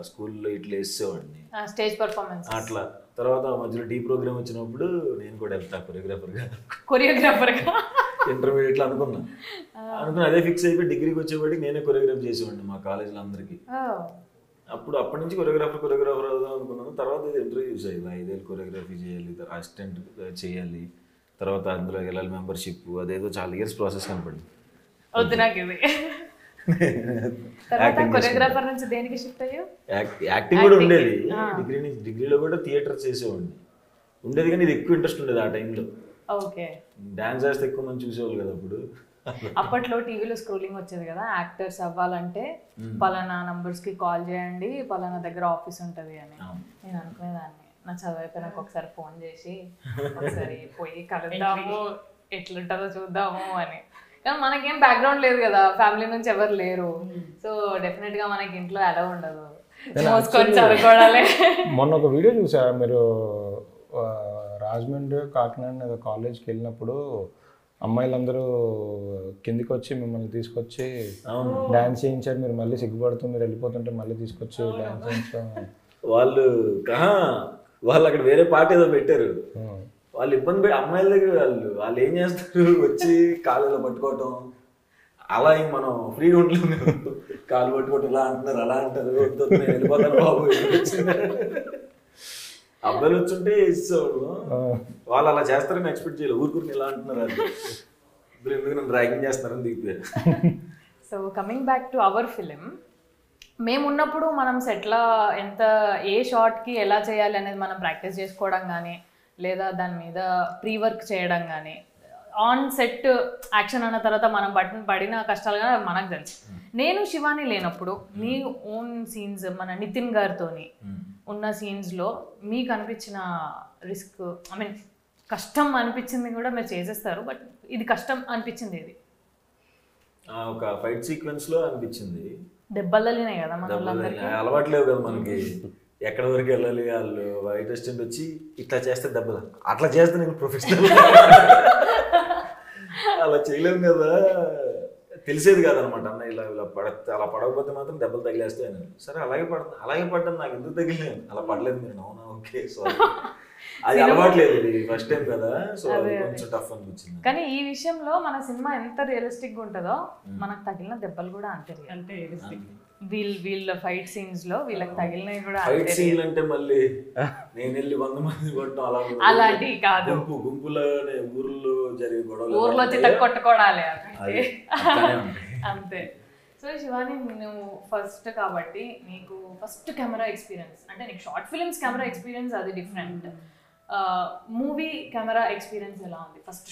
స్కూల్లో ఇట్లా వేసేవాడిని, స్టేజ్ పర్ఫార్మెన్స్ అట్లా. తర్వాత మధ్యలో టీ ప్రోగ్రామ్ వచ్చినప్పుడు నేను కూడా వెళ్తా కొరియోగ్రాఫర్గా ఇంటర్మీడియట్లో అనుకున్నా అదే ఫిక్స్ అయిపోయి డిగ్రీకి వచ్చేవాడికి నేనే కొరియోగ్రాఫ్ చేసేవాడిని మా కాలేజీలో అందరికీ. అప్పటి నుంచి కొరియోగ్రాఫర్ అవుదాం అనుకున్నాను. తర్వాత ఇది ఇంటర్వ్యూ చూసాయి, 5 ఏళ్ళు కొరియోగ్రఫీ చేయాలి, అసిస్టెంట్ చేయాలి, తర్వాత అందులో వెళ్ళాలి మెంబర్షిప్, అదేదో చాలా ఇయర్స్ ప్రాసెస్ కనపడింది. వద్దు నాకు ఇది. కొరియోగ్రాఫర్ నుంచి దేనికి షిఫ్ట్ అయ్యో? యాక్టింగ్ కూడా ఉండేది డిగ్రీలో కూడా థియేటర్ చేసేవాడిని ఉండేది, కానీ ఇది ఎక్కువ ఇంట్రెస్ట్ ఉండేది ఆ టైంలో. ఓకే, డాన్స్ చేస్తే ఎక్కువ మంది చూసేవాళ్ళు కదా అప్పుడు. అప్పట్లో టీవీలో స్క్రోలింగ్ వచ్చేది కదా, యాక్టర్స్ అవ్వాలంటే పలానా నంబర్స్కి కాల్ చేయండి, పలానా దగ్గర ఆఫీస్ ఉంటుంది అని. నేను అనుకునేదాన్ని, నా చదువు అయిపోయినాక ఒకసారి ఫోన్ చేసి ఒకసారి పోయి కలుద్దాము, ఎట్లుంటుందో చూద్దాము అని. కానీ మనకేం బ్యాక్గ్రౌండ్ లేదు కదా, ఫ్యామిలీ నుంచి ఎవరు లేరు. సో డెఫినెట్గా మనకి ఇంట్లో అలా ఉండదు, మోసుకొని చదువుకోవడాలే. మొన్న ఒక వీడియో చూసా, మీరు రాజమండ్రి కాకినాడ కాలేజ్కి వెళ్ళినప్పుడు అమ్మాయిలందరూ కిందికి వచ్చి మిమ్మల్ని తీసుకొచ్చి డాన్స్ చేయించారు. మీరు మళ్ళీ సిగ్గుపడుతూ మీరు వెళ్ళిపోతుంటే మళ్ళీ తీసుకొచ్చి డాన్స్ చేయించాం. వాళ్ళు అక్కడ వేరే పాట ఏదో పెట్టారు, వాళ్ళు ఇబ్బంది పెట్టి అమ్మాయిల దగ్గర వాళ్ళు ఏం చేస్తారు, వచ్చి కాళ్ళలో పట్టుకోవటం, అలా మనం ఫ్రీగా ఉండలేము. కాలు పట్టుకుంటే ఇలా అంటున్నారు అలా అంటారు, వద్దు నేను వెళ్ళిపోతాను బాబు. అబ్బాయిలు వచ్చుంటే ఇచ్చేవాడు, వాళ్ళు అలా చేస్తారని ఎక్స్పెక్ట్ చేయలేదు. ఊరుకుని ఇలా అంటున్నారు అది, ఇప్పుడు ఎందుకు నన్ను ర్యాగింగ్ చేస్తున్నారని దిగిపోయారు. So coming back to our film, మేము ఉన్నప్పుడు మనం సెట్లో ఎంత ఏ షార్ట్కి ఎలా చేయాలి అనేది మనం ప్రాక్టీస్ చేసుకోవడం కానీ, లేదా దాని మీద ప్రీ వర్క్ చేయడం కానీ, ఆన్ సెట్ యాక్షన్ అన్న తర్వాత మనం పడిన కష్టాలు కానీ మనకు తెలుసు. నేను శివాని లేనప్పుడు మీ ఓన్ సీన్స్, మన నితిన్ గారితోని ఉన్న సీన్స్లో మీకు అనిపించిన రిస్క్, ఐ మీన్ కష్టం అనిపించింది కూడా మీరు చేసేస్తారు, బట్ ఇది కష్టం అనిపించింది ఇది ఒక ఫైట్ సీక్వెన్స్ లో అనిపించింది. దెబ్బలనే కదా మన వాళ్ళందరికీ అలవాట్లేవు కదా మనకి, ఎక్కడ వరకు వెళ్ళాలి. వాళ్ళు వైట్ అసిస్టెంట్ వచ్చి ఇట్లా చేస్తే దెబ్బలు, అట్లా చేస్తే నేను ప్రొఫెషనల్ అలా చేయలేము కదా, తెలిసేది కాదనమాట. అన్న ఇలా ఇలా అలా పడకపోతే మాత్రం దెబ్బలు తగిలేస్తాయి. సరే అలాగే పడ్డాను, నాకు ఎందుకు తగిలేదు, అలా పడలేదు మీరు, అవునా ఓకే సారీ. అది అలవాట్లేదు, ఇది ఫస్ట్ టైం కదా, సో కొంచెం టఫ్ అనిపించింది. కానీ ఈ విషయంలో మన సినిమా ఎంత రియలిస్టిక్ గా ఉంటుందో మనకు తగిలిన దెబ్బలు కూడా అంతే అంటే వీళ్ళ ఫైట్ సీన్స్ లో వీళ్ళకి తగిలినవి కూడా ఫైట్ సీన్ అంటే మళ్ళీ నేను వెళ్ళి 100 మంది కొట్టడం అలా అలాంటి కాదు, గుంపులోనే ఊర్లో జరిగే గొడవలు, ఊర్లో చిత్త కొట్టుకోవడాలి అంతే. సో శివాని, నువ్వు ఫస్ట్ కాబట్టి నీకు ఫస్ట్ కెమెరా ఎక్స్పీరియన్స్, అంటే నీకు షార్ట్ ఫిల్మ్స్ కెమెరా ఎక్స్పీరియన్స్ అది డిఫరెంట్, మూవీ కెమెరా ఎక్స్పీరియన్స్ ఎలా ఉంది? ఫస్ట్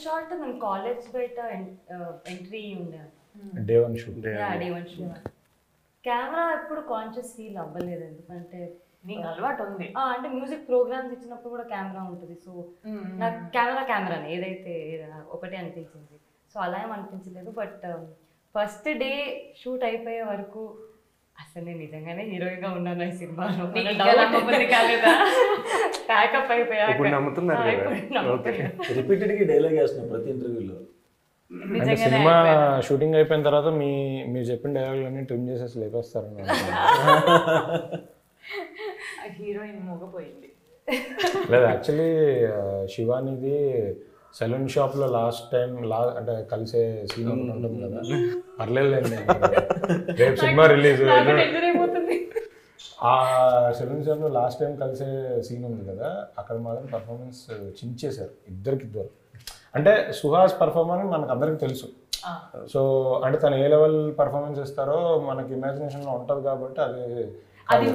షాట్ నేను కాలేజ్ బయట ఎంట్రీ ఉండే, డే వన్ షూట్. కెమెరా ఎప్పుడు కాన్షియస్ ఫీల్ అవ్వలేదు, ఎందుకంటే నీకు అలవాటు ఉంది. అంటే మ్యూజిక్ ప్రోగ్రామ్స్ ఇచ్చినప్పుడు కూడా కెమెరా ఉంటుంది, సో నాకు కెమెరాని ఏదైతే ఒకటే అనిపించింది. సో అలా ఏం అనిపించలేదు. బట్ ఫస్ట్ డే షూట్ అయిపోయే వరకు అసలు నేను నిజంగానే హీరోయిన్గా ఉన్నాను ఈ సినిమాలో, ప్యాకప్ అయిపోయాక రిపీటెడ్గా డైలాగ్ వేస్తున్నాను ప్రతి ఇంటర్వ్యూలో. అంటే సినిమా షూటింగ్ అయిపోయిన తర్వాత మీరు చెప్పిన డైలాగులన్నీ ట్రిమ్ చేసేసి లేపేస్తారు. హీరోయిన్ మోగపోయింది. లేదు, యాక్చువల్లీ శివానిది సెలూన్ షాప్లో లాస్ట్ టైం అంటే కలిసే సీన్ ఒకటి ఉంటుంది కదా, పర్లేదులేండి రేపు సినిమా రిలీజ్. ఆ సెలూన్ షాప్లో లాస్ట్ టైం కలిసే సీన్ ఉంది కదా, అక్కడ మాత్రం పర్ఫార్మెన్స్ చించేశారు ఇద్దరికిద్దరు. అంటే సుహాస్ పర్ఫార్మెన్స్ మనకు అందరికి తెలుసు, సో అంటే తను ఏ లెవెల్ పర్ఫార్మెన్స్ ఇస్తారో మనకి ఇమాజినేషన్లో ఉంటుంది కాబట్టి అది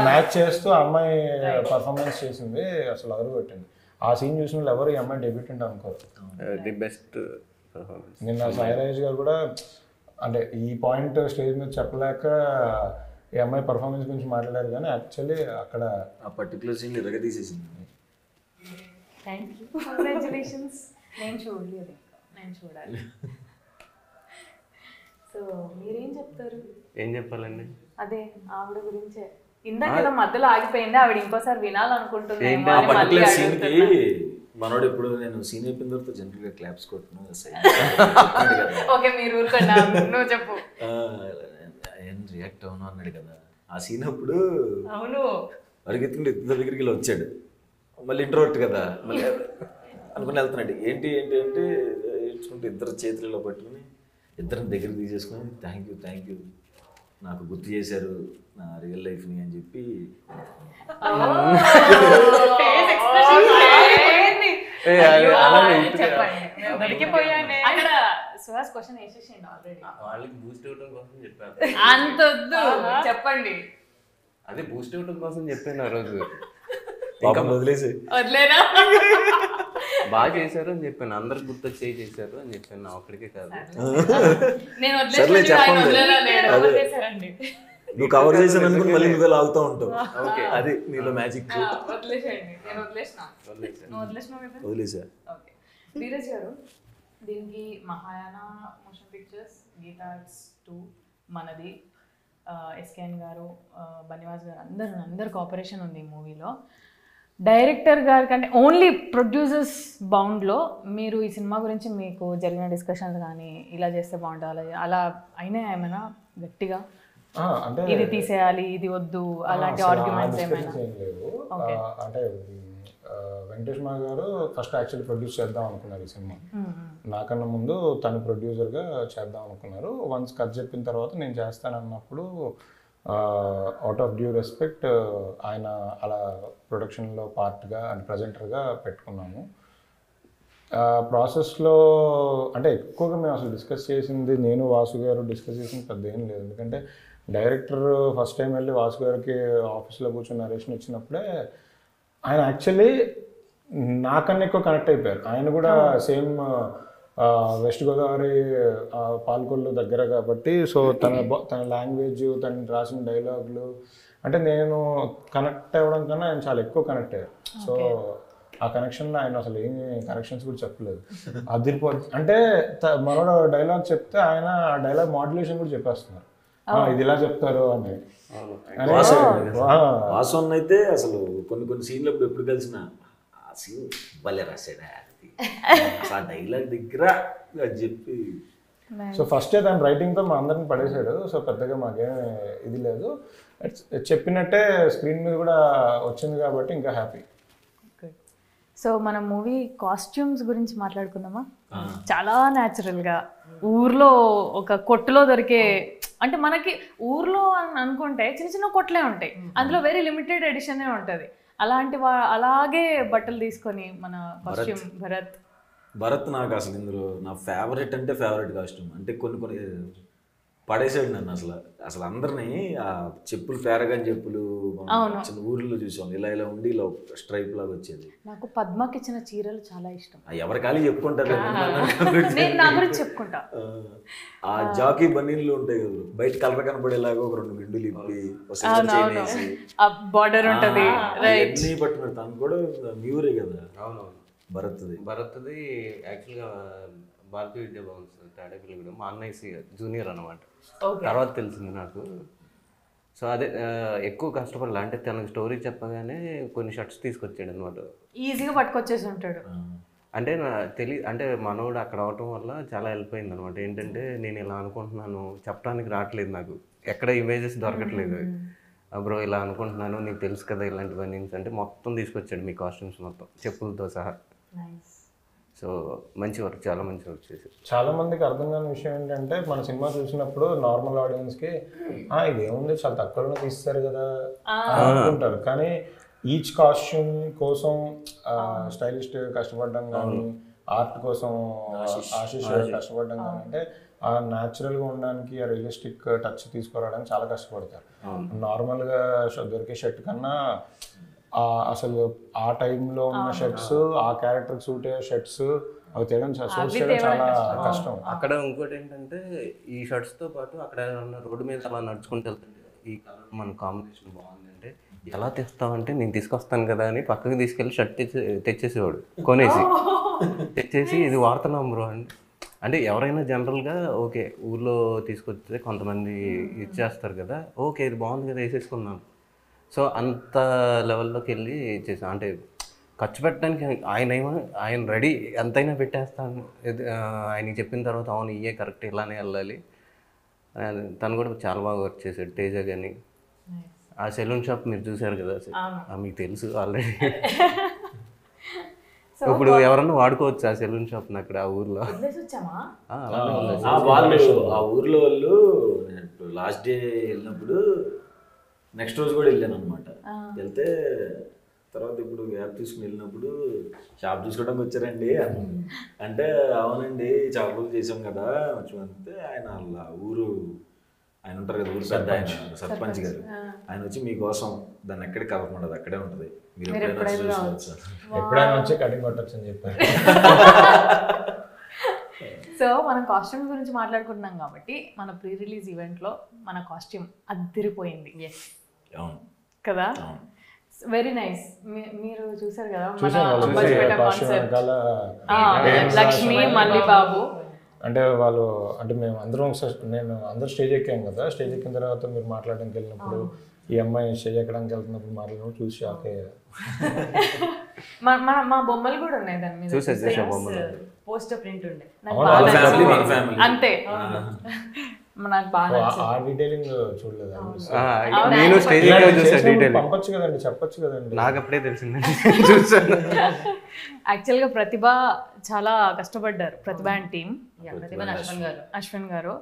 మ్యాచ్ చేస్తూ అమ్మాయి పర్ఫార్మెన్స్ చేసింది, అసలు అదరు పెట్టింది. ఆ సీన్ చూసిన వాళ్ళు ఎవరు ఈ అమ్మాయి డెబ్యూటెంట్ అనుకోరు. The best performance. నిన్న సాయిరాజ్ గారు కూడా అంటే ఈ పాయింట్ స్టేజ్ మీద చెప్పలేక ఈ అమ్మాయి పర్ఫార్మెన్స్ గురించి మాట్లాడారు, కానీ యాక్చువల్లీ అక్కడ ఆ పర్టికులర్ సీన్ ఇరగ తీసేసింది. Thank you, congratulations. నేను చూడలేదు, నేను చూడాలి. సో మీరేం చెప్తారు? ఏం చెప్పాలండి? అదే ఆవిడ గురించే ఇందాక మధ్యలో ఆగిపోయింది, ఆవిడ ఇంకోసారి వినాలనుకుంటుంది. మనోడు ఇప్పుడు నేను సీన్ అయిపోయిన తర్వాత జనరల్గా క్లాప్స్ కొట్టును. ఓకే మీరు ఊరుకోండి, నువ్వు చెప్పు. ఏం రియాక్ట్ అవును అన్నాడు కదా, ఆ సీన్ అప్పుడు అవును పరిగెత్తుకుంటే ఇద్దరు దగ్గరికి వెళ్ళి వచ్చాడు. మళ్ళీ ఇంట్రోవర్ట్ కదా, మళ్ళీ అనుకుని వెళ్తున్నాడు. ఏంటి ఏంటి అంటే ఏడ్చుకుంటే ఇద్దరు చేతులలో పట్టుకుని ఇద్దరిని దగ్గరికి తీసేసుకుని థ్యాంక్ యూ నాకు గుర్తు చేశారు నా రియల్ లైఫ్ని అని చెప్పి అక్కడ సుహాస్ క్వశ్చన్ వేసేసిండు ఆల్రెడీ. వాళ్ళకి బూస్ట్ ఇవ్వడం కోసం చెప్పారు. అంత వద్దు, చెప్పండి. అదే బూస్ట్ ఇవ్వడం కోసం చెప్పాను ఆ రోజు. ఇంకా వదిలేనా? బాగా చేశారు అని చెప్పాను, అందరికి గుర్తొచ్చి చేశారు అని చెప్పాను, నా ఒక్కడికే కాదు. నేను వదిలేసారండి. నువ్వు కవర్ చేసాను అనుకుని మళ్ళీ నువ్వు లాగుతూ ఉంటావు. అది నీలో మ్యాజిక్. వదిలేసా. ధీరజ్ గారు, దీనికి Mahayana motion pictures, Geetha arts 2, మనది, ఎస్కేఎన్ గారు, బనివాస్ గారు అందరు కోఆపరేషన్ ఉంది ఈ మూవీలో. డైరెక్టర్ గారి కంటే ఓన్లీ ప్రొడ్యూసర్స్ బౌండ్లో మీరు ఈ సినిమా గురించి మీకు జరిగిన డిస్కషన్స్ కానీ ఇలా చేస్తే బాగుంటుంది అలా అయినా ఏమైనా గట్టిగా అంటే ఇది తీసేయాలి ఇది వద్దు అలాంటి ఆర్గ్యుమెంట్స్ ఏమైనా? అంటే వెంకటేష్ మా గారు ఫస్ట్ యాక్చువల్లీ ప్రొడ్యూస్ చేద్దాం అనుకున్నారు ఈ సినిమా. నాకన్నా ముందు తను ప్రొడ్యూసర్గా చేద్దాం అనుకున్నారు. వన్స్ కథ చెప్పిన తర్వాత నేను చేస్తానన్నప్పుడు అవుట్ ఆఫ్ డ్యూ రెస్పెక్ట్ ఆయన అలా ప్రొడక్షన్లో పార్ట్గా అండ్ ప్రజెంటర్గా పెట్టుకున్నాము. ప్రాసెస్లో అంటే ఎక్కువగా మేము అసలు డిస్కస్ చేసింది, నేను వాసు గారు డిస్కస్ చేసింది పెద్ద ఏం లేదు. ఎందుకంటే డైరెక్టర్ ఫస్ట్ టైం వెళ్ళి వాసు గారికి ఆఫీస్లో కూర్చొని నరేషన్ ఇచ్చినప్పుడే ఆయన యాక్చువల్లీ నాకన్నా ఎక్కువ కనెక్ట్ అయిపోయారు. ఆయన కూడా సేమ్ వెస్ట్ గోదావరి పాల్కొల్లు దగ్గర కాబట్టి సో తన లాంగ్వేజ్, తను రాసిన డైలాగులు అంటే నేను కనెక్ట్ అవ్వడం కన్నా ఆయన చాలా ఎక్కువ కనెక్ట్ అయ్యారు. సో ఆ కనెక్షన్లో ఆయన అసలు ఏమి కనెక్షన్స్ కూడా చెప్పలేదు. అదిరిపోతుంది అంటే మనోడు డైలాగ్ చెప్తే ఆయన ఆ డైలాగ్ మాడ్యులేషన్ కూడా చెప్పేస్తున్నారు, ఇది ఇలా చెప్తారు అని. వాసన్ అయితే అసలు కొన్ని సీన్లు ఎప్పుడు కలిసిన ఆ సీన్ భలే రాశాడా ఆ డైలాగ్ దగ్గర అది చెప్పి. సో ఫస్ట్ తను రైటింగ్తో మా అందరిని పడేశాడు. సో పెద్దగా మాకేం ఇది లేదు, చెప్పినట్టే స్క్రీన్ మీద కూడా వచ్చింది కాబట్టి ఇంకా హ్యాపీ. సో మన మూవీ కాస్ట్యూమ్స్ గురించి మాట్లాడుకుందామా? చాలా న్యాచురల్గా ఊర్లో ఒక కొట్టులో దొరికే, అంటే మనకి ఊర్లో అని అనుకుంటే చిన్న చిన్న కొట్లే ఉంటాయి, అందులో వెరీ లిమిటెడ్ ఎడిషనే ఉంటుంది. అలాంటి అలాగే బట్టలు తీసుకొని మన కాస్ట్యూమ్ భరత్ నాకు అసలు ఇందులో నా ఫేవరెట్ అంటే ఫేవరెట్ కాస్ట్యూమ్. అంటే కొన్ని పడేసాడు నన్ను అసలు అందరినీ. ఆ చెప్పులు పేరగాని చెప్పులు చిన్న ఊర్లో చూసాం, ఇలా ఉండి ఇలా స్ట్రైప్ లాగా వచ్చేది. నాకు పద్మకి ఇచ్చిన చీరలు చాలా ఇష్టం. ఎవరి ఖాళీ చెప్పుకుంటారు, చెప్పుకుంటా. ఆ జాకీ బనీన్లు ఉంటాయి కదా, బయట కలర్ కనపడేలాగా ఒక 2 గిండులు ఇప్పి బార్డర్ ఉంటుంది. అన్ని పట్టుకున్నారు. తను కూడా మ్యూరే కదా. భరత్ది యాక్చువల్గా భారతీయ విద్యా భవన్ తాడేపల్లి మా అన్నయ్య జూనియర్ అనమాట. తర్వాత తెలిసింది నాకు. సో అదే ఎక్కువ కష్టపడాలి అంటే తనకు స్టోరీ చెప్పగానే కొన్ని షర్ట్స్ తీసుకొచ్చాడు అనమాట. ఈజీగా పట్టుకొచ్చేసి ఉంటాడు. అంటే అంటే మనోడు అక్కడ అవటం వల్ల చాలా హెల్ప్ అయింది అనమాట. ఏంటంటే నేను ఇలా అనుకుంటున్నాను చెప్పడానికి రావట్లేదు, నాకు ఎక్కడ ఇమేజెస్ దొరకట్లేదు. బ్రో ఇలా అనుకుంటున్నాను, నీకు తెలుసు కదా ఇలాంటివన్నీ అంటే మొత్తం తీసుకొచ్చాడు మీ కాస్ట్యూమ్స్ మొత్తం చెప్పులతో సహా. సో మంచి వర్క్, చాలా మంచి వర్క్ చేశారు. చాలా మందికి అర్థం కాని విషయం ఏంటంటే మన సినిమా చూసినప్పుడు నార్మల్ ఆడియన్స్కి ఇదేముంది చాలా తక్కువలో తీస్తారు కదా అనుకుంటారు. కానీ ఈచ్ కాస్ట్యూమ్ కోసం స్టైలిస్ట్ కష్టపడడం కానీ, ఆర్ట్ కోసం ఆశీష్ కష్టపడడం కానీ, అంటే ఆ న్యాచురల్గా ఉండడానికి ఆ రియలిస్టిక్ టచ్ తీసుకురావడానికి చాలా కష్టపడతారు. నార్మల్గా దొరికే షర్ట్ కన్నా అసలు ఆ టైంలో ఉన్న షర్ట్స్, ఆ క్యారెక్టర్ సూట్ అయ్యే షర్ట్స్ అవి చేయడం చాలా కష్టం. అక్కడ ఇంకోటి ఏంటంటే ఈ షర్ట్స్తో పాటు అక్కడ రోడ్డు మీద అలా నడుచుకుంటూ వెళ్తుంటే ఈ కలర్ మన కాంబినేషన్ బాగుంది అంటే ఎలా తెస్తావంటే నేను తీసుకొస్తాను కదా అని పక్కకి తీసుకెళ్ళి షర్ట్ తెచ్చేసేవాడు, తెచ్చేసి ఇది వాడుతున్నాం బ్రో అంటే ఎవరైనా జనరల్గా ఓకే ఊర్లో తీసుకొస్తే కొంతమంది ఇచ్చేస్తారు కదా, ఓకే ఇది బాగుంది కదా వేసేసుకున్నాను. సో అంత లెవెల్లోకి వెళ్ళి చేసాం. అంటే ఖర్చు పెట్టడానికి ఆయన రెడీ ఎంతైనా పెట్టేస్తాను. ఆయనకి చెప్పిన తర్వాత అవును ఇయే కరెక్ట్ ఇలానే వెళ్ళాలి. తను కూడా చాలా బాగా వర్క్ చేశాడు. తేజ కానీ ఆ సెలూన్ షాప్ మీరు చూసారు కదా, మీకు తెలుసు ఆల్రెడీ. ఇప్పుడు ఎవరన్నా వాడుకోవచ్చు ఆ సెలూన్ షాప్ అక్కడ ఆ ఊర్లో. ఆ ఊర్లో వాళ్ళు లాస్ట్ డే వెళ్ళినప్పుడు నెక్స్ట్ రోజు కూడా వెళ్ళాను అనమాట. వెళ్తే తర్వాత ఇప్పుడు గ్యాప్ తీసుకుని వెళ్ళినప్పుడు షాప్ చూసుకోవడానికి వచ్చారండి అంటే అవునండి చాలా రోజులు చేసాం కదా అంటే ఆయన వాళ్ళ ఊరు ఆయన ఉంటారు కదా, ఊరు పెద్ద ఆయన సర్పంచ్ గారు, ఆయన వచ్చి మీకోసం దాన్ని ఎక్కడికి కలపమండదు అక్కడే ఉంటుంది, మీరు ఎప్పుడైనా వచ్చి కటింగ్ కొట్టచ్చు అని చెప్పారు. సో మనం కాస్ట్యూమ్ గురించి మాట్లాడుకుంటున్నాం కాబట్టి మన ప్రీ రిలీజ్ ఈవెంట్లో మన కాస్ట్యూమ్ అద్దరిపోయింది కదా, వెరీ నైస్. మీరు చూసారు కదా లక్ష్మి మల్లి బాబు అంటే వాళ్ళు అంటే మేము అందరం అందరూ స్టేజ్ ఎక్కాం కదా, స్టేజ్ ఎక్కిన తర్వాత మీరు మాట్లాడడానికి వెళ్ళినప్పుడు ఈ అమ్మాయి స్టేజ్ ఎక్కడానికి వెళ్తున్నప్పుడు మాట్లాడినప్పుడు చూసి షాక్ అయ్యారు. మా బొమ్మలు కూడా ఉన్నాయి దాని మీద, పోస్టర్ ప్రింట్ ఉండే అంతే. నాకు బాగా ఆ డీటెయిలింగ్ చూడలేదు. నేను స్టేజ్ చూసాను డీటెయిల్. పంపొచ్చు కదండి, చెప్పొచ్చు కదండి. నాకు అప్పుడే తెలిసిందండి చూసాను. యాక్చువల్గా ప్రతిభ చాలా కష్టపడ్డారు, ప్రతిభ అండ్ టీమ్. అశ్విన్ గారు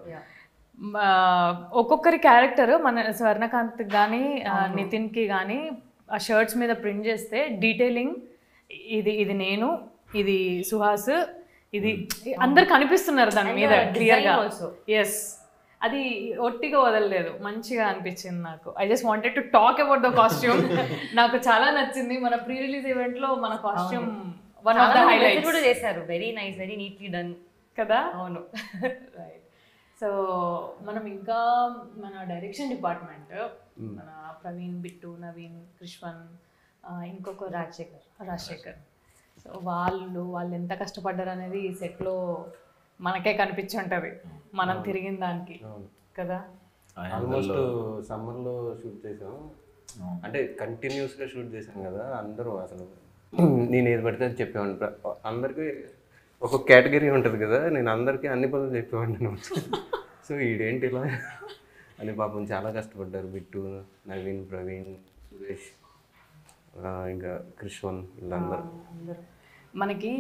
ఒక్కొక్కరి క్యారెక్టర్ మన స్వర్ణకాంత్ కానీ నితిన్కి కానీ ఆ షర్ట్స్ మీద ప్రింట్ చేస్తే డీటెయిలింగ్ ఇది నేను, ఇది సుహాస్, ఇది అందరు కనిపిస్తున్నారు దాని మీద క్లియర్గా. ఎస్, అది ఒట్టిగా వదలలేదు, మంచిగా అనిపించింది నాకు. I just wanted to talk about the costume. నాకు చాలా నచ్చింది. మన ప్రీ రిలీజ్ ఈవెంట్ లో మన costume one of the highlights కూడా చేశారు. Very nice, very neatly done కదా. అవును. రైట్. సో మనం ఇంకా మన డైరెక్షన్ డిపార్ట్మెంట్, మన ప్రవీణ్, బిట్టు, నవీన్, కృష్వన్, ఇంకొక రాజశేఖర్. సో వాళ్ళు ఎంత కష్టపడ్డారు అనేది ఈ సెట్లో మనకే కనిపించుంటది, మనం తిరిగిన దానికి కదా. ఆల్మోస్ట్ సమ్మర్లో షూట్ చేసాం, అంటే కంటిన్యూస్గా షూట్ చేసాం కదా. అందరూ అసలు నేను ఏది పడితే అది చెప్పేవాడిని. అందరికీ ఒక కేటగిరీ ఉంటుంది కదా, నేను అందరికీ అన్ని పనులు చెప్పేవాడిని. సో ఈడేంటి ఇలా అని పాపం చాలా కష్టపడ్డారు. బిట్టు, నవీన్, ప్రవీణ్, సురేష్, ఇంకా కృష్వన్, వీళ్ళందరూ. మనకి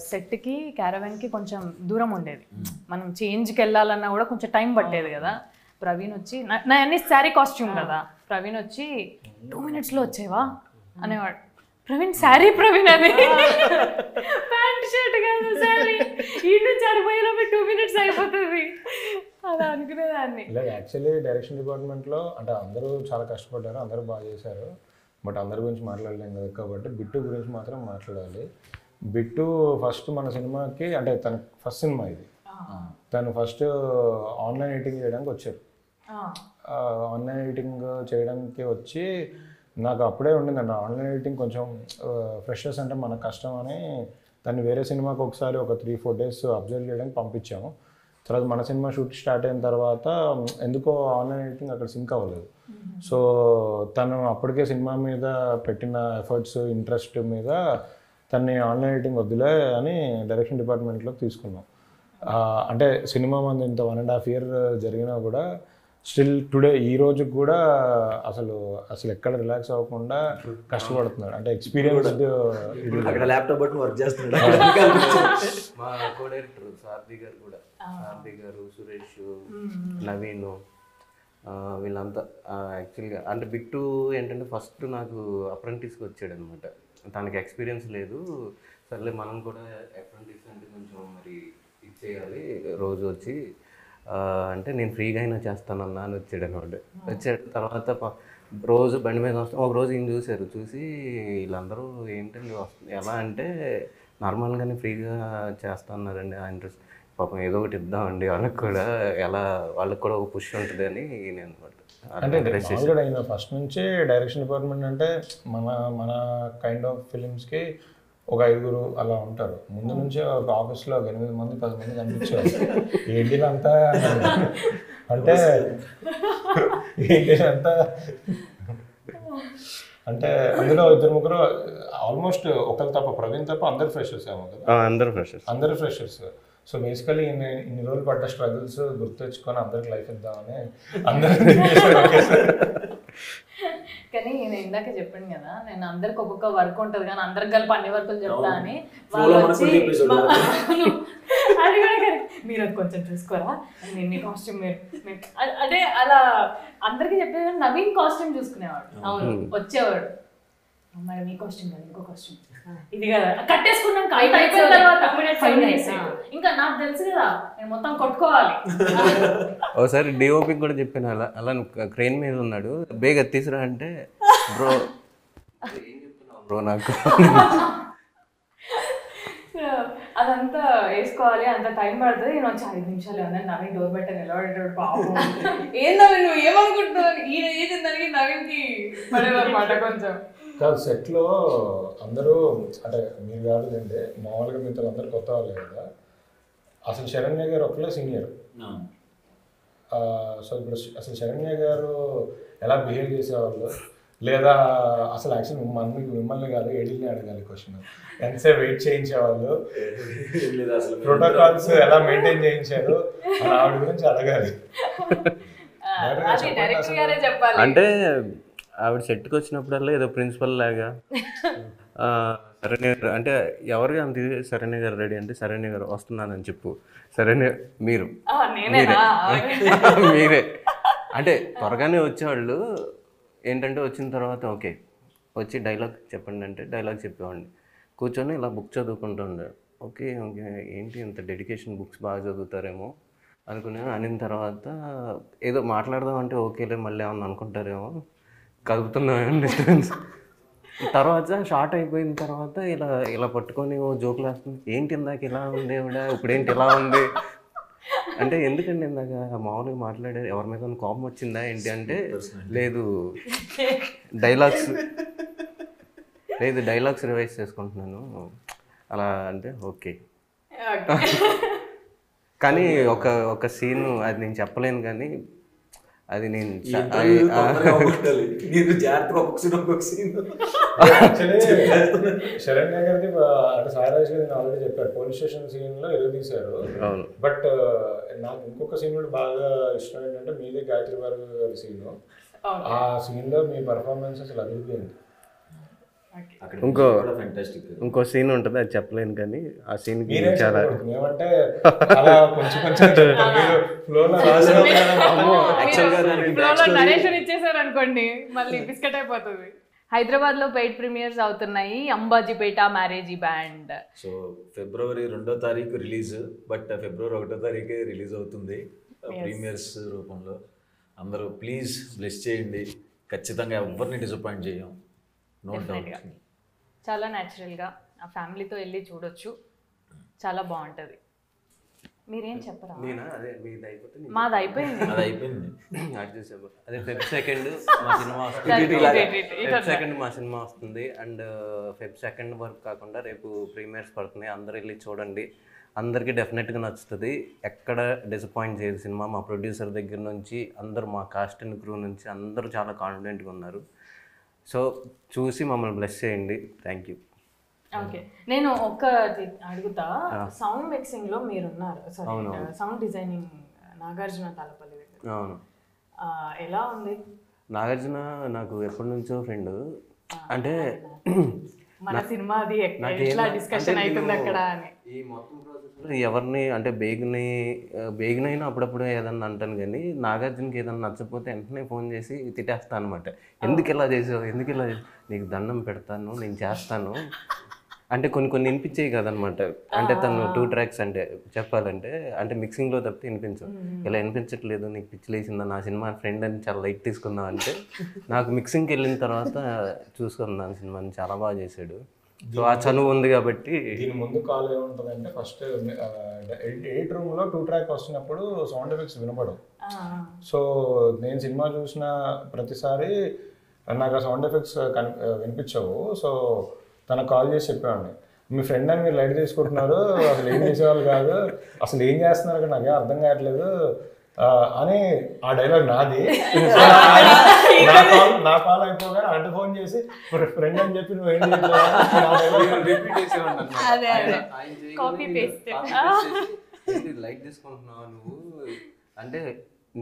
సెట్కి క్యారవాన్కి కొంచెం దూరం ఉండేది, మనం చేంజ్కి వెళ్ళాలన్నా కూడా కొంచెం టైం పట్టేది కదా. ప్రవీణ్ వచ్చి నా అన్ని శారీ కాస్ట్యూమ్ కదా, ప్రవీణ్ వచ్చి 2 minutesలో వచ్చేవా అనేవాడు. ప్రవీణ్ శారీ, ప్రవీణ్ అది ప్యాంట్ షర్ట్ కాదు శారీ, ఈ నుంచి అరిపోయేలోపు 2 minutes అయిపోతుంది అలా అనుకునేదాన్ని. ఇలా యాక్చువల్లీ డైరెక్షన్ డిపార్ట్మెంట్లో అంటే అందరూ చాలా కష్టపడ్డారు, అందరూ బాగా చేశారు. బట్ అందరి గురించి మాట్లాడలేం కదా, కాబట్టి బిట్టు గురించి మాత్రం మాట్లాడాలి. బిట్టు ఫస్ట్ మన సినిమాకి, అంటే తన ఫస్ట్ సినిమా ఇది, తను ఫస్ట్ ఆన్లైన్ ఎడిటింగ్ చేయడానికి వచ్చారు. ఆన్లైన్ ఎడిటింగ్ చేయడానికి వచ్చి నాకు అప్పుడే ఉండిందండి ఆన్లైన్ ఎడిటింగ్ కొంచెం ఫ్రెషర్స్ అంటే మనకు కష్టం అని దాన్ని వేరే సినిమాకి ఒకసారి ఒక 3-4 days అబ్జర్వ్ చేయడానికి పంపించాము. తర్వాత మన సినిమా షూట్ స్టార్ట్ అయిన తర్వాత ఎందుకో ఆన్లైన్ ఎడిటింగ్ అక్కడ సింక్ అవ్వలేదు. సో తను అప్పటికే సినిమా మీద పెట్టిన ఎఫర్ట్స్, ఇంట్రెస్ట్ మీద తన్ని ఆన్లైన్ ఎడిటింగ్ వద్దులే అని డైరెక్షన్ డిపార్ట్మెంట్లోకి తీసుకున్నాం. అంటే సినిమా మంది ఇంత 1.5 year జరిగినా కూడా స్టిల్ టుడే ఈ రోజుకి కూడా అసలు ఎక్కడ రిలాక్స్ అవ్వకుండా కష్టపడుతున్నాడు. అంటే ఎక్స్పీరియన్స్డ్ అక్కడ ల్యాప్టాప్ బట్టి వర్క్ చేస్తున్నాడు. మా కో డైరెక్టర్ సారథి గారు కూడా, సారథి గారు, సురేష్, నవీన్, వీళ్ళంతా యాక్చువల్గా. అంటే బిట్టు ఏంటంటే ఫస్ట్ నాకు అప్రెంటిస్కి వచ్చాడు అనమాట. తనకి ఎక్స్పీరియన్స్ లేదు, సర్లే మనం కూడా అప్రెంటిస్ అంటే కొంచెం మరి ఇచ్చేయాలి రోజు వచ్చి అంటే నేను ఫ్రీగా అయినా చేస్తానన్నా అని వచ్చాడు అనమాట. వచ్చాడు తర్వాత రోజు బండి మీద వస్తాం. ఒక రోజు ఈయన చూశారు, చూసి వీళ్ళందరూ ఏంటండి వస్తుంది ఎలా అంటే నార్మల్గానే ఫ్రీగా చేస్తున్నారండి ఆ ఇంట్రెస్ట్, పాపం ఏదో ఒకటి ఇద్దామండి వాళ్ళకి కూడా, ఎలా వాళ్ళకి కూడా ఒక పుష్ ఉంటుంది అని నేను అంటే ఆయన ఫస్ట్ నుంచి డైరెక్షన్ డిపార్ట్మెంట్ అంటే మన కైండ్ ఆఫ్ ఫిలిమ్స్కి ఒక 5 అలా ఉంటారు. ముందు నుంచే ఒక ఆఫీస్లో 8 మంది 10 మంది కనిపించారు. ఏంటిదంతా అంటే ఏంటిదంతా అంటే అందులో 2-3 ఆల్మోస్ట్ ఒకరు తప్ప, ప్రవీణ్ తప్ప అందరు ఫ్రెషర్స్ ఏమో కదా. అందరు ఫ్రెషర్స్. సో బేసికలీ ఇన్ని రోజులు పడ్డ స్ట్రగుల్స్ గుర్తు తెచ్చుకొని అందరికి లైఫ్ ఇద్దామని అందరూ. కానీ నేను ఇందాక చెప్పాను కదా, నేను అందరికి ఒక్కొక్క వర్క్ ఉంటుంది కానీ అందరికి కలిపి అన్ని వర్కులు చెప్తా అని. అది కూడా మీరు అది కొంచెం చూసుకోరా, నేను నీ కాస్ట్యూమ్ అంటే అలా అందరికి చెప్పేది. నవీన్ కాస్ట్యూమ్ చూసుకునేవాడు, అవును వచ్చేవాడు, మరి మీ కాస్ట్యూమ్ కదా ఇంకో కాస్ట్యూమ్ ఇది కదా కట్టేసుకున్నాక అయిపోయిన తర్వాత ఇంకా నాకు తెలుసు కదా నేను మొత్తం కొట్టుకోవాలి. ఒకసారి డిఓపి కూడా చెప్పాను అలా క్రెయిన్ మీద ఉన్నాడు, బేగా తీసురా అంటే బ్రో ఏం చెప్తున్నావు బ్రో నాకు. అదంతా వేసుకోవాలి, అంత టైం పడుతుంది. నేను వచ్చి 5 నిమిషాలు అన్నాను, నవీన్ డోర్ బయట నిలబడేటాడు పాపం. ఏందవి నువ్వు ఏమనుకుంటున్నావు, ఈయన ఏది దానికి నవీన్కి పడేదన్నమాట కొంచెం. కాదు సెట్లో అందరూ అంటే మీరు కాదులేండి, మామూలుగా మీతో అందరు కొత్త వాళ్ళే కదా. అసలు శరణ్య గారు ఒకళ్ళే సీనియర్. సో ఇప్పుడు అసలు శరణ్య గారు ఎలా బిహేవ్ చేసేవాళ్ళు, లేదా అసలు యాక్చువల్ మిమ్మల్ని కాదు ఎడిల్ని అడగాలి క్వశ్చన్, ఎంతసేపు వెయిట్ చేయించేవాళ్ళు, ప్రోటోకాల్స్ ఎలా మెయింటైన్ చేయించారు అని ఆవిడ గురించి అడగాలి. అది డైరెక్టర్ గారే చెప్పాలి. అంటే ఆవిడ సెట్కి వచ్చినప్పుడల్లా ఏదో ప్రిన్సిపల్ లాగా సరేనే అంటే ఎవరికి అంత ఇది, సరేనే గారు రెడీ అంటే సరేనే గారు వస్తున్నానని చెప్పు, సరేనే మీరు మీరే అంటే త్వరగానే వచ్చేవాళ్ళు. ఏంటంటే వచ్చిన తర్వాత ఓకే వచ్చి డైలాగ్ చెప్పండి అంటే డైలాగ్ చెప్పేవాడిని, కూర్చొని ఇలా బుక్ చదువుకుంటూ ఉండే. ఓకే ఓకే ఏంటి ఇంత డెడికేషన్, బుక్స్ బాగా చదువుతారేమో అనుకున్నాను. అనిన తర్వాత ఏదో మాట్లాడదామంటే ఓకేలే మళ్ళీ ఏమన్నా అనుకుంటారేమో కదుపుతున్నామేమో డిస్టర్బెన్స్. తర్వాత షార్ట్ అయిపోయిన తర్వాత ఇలా ఇలా పట్టుకొని ఓ జోకులు వేస్తుంది, ఏంటి ఇందాక ఇలా ఉంది ఇప్పుడేంటి ఇలా ఉంది అంటే ఎందుకండి ఇందాక మామూలుగా మాట్లాడారు ఎవరి మీద కోపం వచ్చిందా ఏంటి అంటే లేదు డైలాగ్స్ రివైజ్ చేసుకుంటున్నాను అలా అంటే ఓకే. కానీ ఒక సీన్ అది నేను చెప్పలేను కానీ అది నేను శరణ్య గారిది అంటే సాయిరాజ్ గారి ఆల్రెడీ చెప్పారు పోలీస్ స్టేషన్ సీన్ లో ఎరగదీశారు. బట్ నాకు ఇంకొక సీన్ కూడా బాగా ఇష్టం ఏంటంటే మీదే గాయత్రి గారి సీన్. ఆ సీన్ లో మీ పర్ఫార్మెన్స్ అసలు అదిరిపోయింది. ఇంకో సీన్ ఉంటుంది అది చెప్పలేను కానీ ఆ సీన్ చాలా ఏమంటే అలా కొంచెం కొంచెం ఇచ్చేసారు అనుకోండి మళ్ళీ బిస్కెట్ అయిపోతుంది. హైదరాబాద్ లో పెయిడ్ ప్రీమియర్స్ అవుతున్నాయి Ambajipeta marriage band. So February 2వ తారీఖు రిలీజ్, బట్ February 1వ తారీఖే రిలీజ్ అవుతుంది ప్రీమియర్స్ రూపంలో. అందరూ ప్లీజ్ బ్లెస్ చేయండి, ఖచ్చితంగా ఎవరిని డిసప్పాయింట్ చేయం. చాలా న్యాచురల్గా ఆ ఫ్యామిలీతో వెళ్ళి చూడొచ్చు, చాలా బాగుంటుంది. మీరేం చెప్పరా? మాది అయిపోయింది. అదే Feb 2nd మా సినిమా వస్తుంది. అండ్ Feb 2nd వరకు కాకుండా రేపు ప్రీమియర్స్ పడుతున్నాయి, అందరూ వెళ్ళి చూడండి. అందరికీ డెఫినెట్గా నచ్చుతుంది, ఎక్కడ డిసప్పాయింట్ చేయదు సినిమా. మా ప్రొడ్యూసర్ దగ్గర నుంచి అందరూ, మా కాస్ట్ అండ్ క్రూ నుంచి అందరూ చాలా కాన్ఫిడెంట్గా ఉన్నారు. సో చూసి మమ్మల్ని బ్లెస్ చేయండి. Thank you. ఓకే, నేను ఒకటి అడుగుతా. సౌండ్ మిక్సింగ్ లో మీరున్నారు, సౌండ్ డిజైనింగ్ నాగార్జున తాళపల్లి దగ్గర. అవును, ఎలా ఉంది? నాగార్జున నాకు ఎప్పటి నుంచో ఫ్రెండ్. అంటే మన సినిమా అది ఎట్లా డిస్కషన్ అవుతుంది అక్కడ అని. ఈ మొత్తం ప్రాసెస్లో ఎవరిని అంటే బేగినైనా అప్పుడప్పుడు ఏదన్నా అంటాను కానీ నాగార్జునకి ఏదన్నా నచ్చకపోతే వెంటనే ఫోన్ చేసి తిట్టేస్తాను అనమాట. ఎందుకు ఇలా చేసావు, నీకు దండం పెడతాను, నేను చేస్తాను అంటే కొన్ని వినిపించేవి కదనమాట. అంటే తను 2 tracks అంటే చెప్పాలంటే అంటే మిక్సింగ్లో తప్పితే వినిపించవు. ఇలా వినిపించట్లేదు, నీకు పిచ్చిలేసిందా, నా సినిమా ఫ్రెండ్ అని చాలా లైట్ తీసుకుందాం అంటే నాకు మిక్సింగ్కి వెళ్ళిన తర్వాత చూసుకున్నాను సినిమాని, చాలా బాగా చేశాడు. సో ఆ చనువు ఉంది కాబట్టి. దీని ముందు కాల్ ఏముంటుందంటే ఫస్ట్ 8 రూమ్లో 2 track వస్తున్నప్పుడు సౌండ్ ఎఫెక్ట్స్ వినపడవు. సో నేను సినిమా చూసిన ప్రతిసారి నాకు ఆ సౌండ్ ఎఫెక్ట్స్ వినిపించవు. సో తనకు కాల్ చేసి చెప్పేవాడిని, మీ ఫ్రెండ్ అని మీరు లైట్ తీసుకుంటున్నారు, అసలు ఏం చేసేవాళ్ళు కాదు, అసలు ఏం చేస్తున్నారు కదా నాకేం అర్థం కావట్లేదు అని. ఆ డైలాగ్ నాది. నా కాల్ అయిపోగానే అంటే ఫోన్ చేసి ఫ్రెండ్ అని చెప్పి నువ్వు ఏం లైట్ తీసుకుంటున్నావు నువ్వు అంటే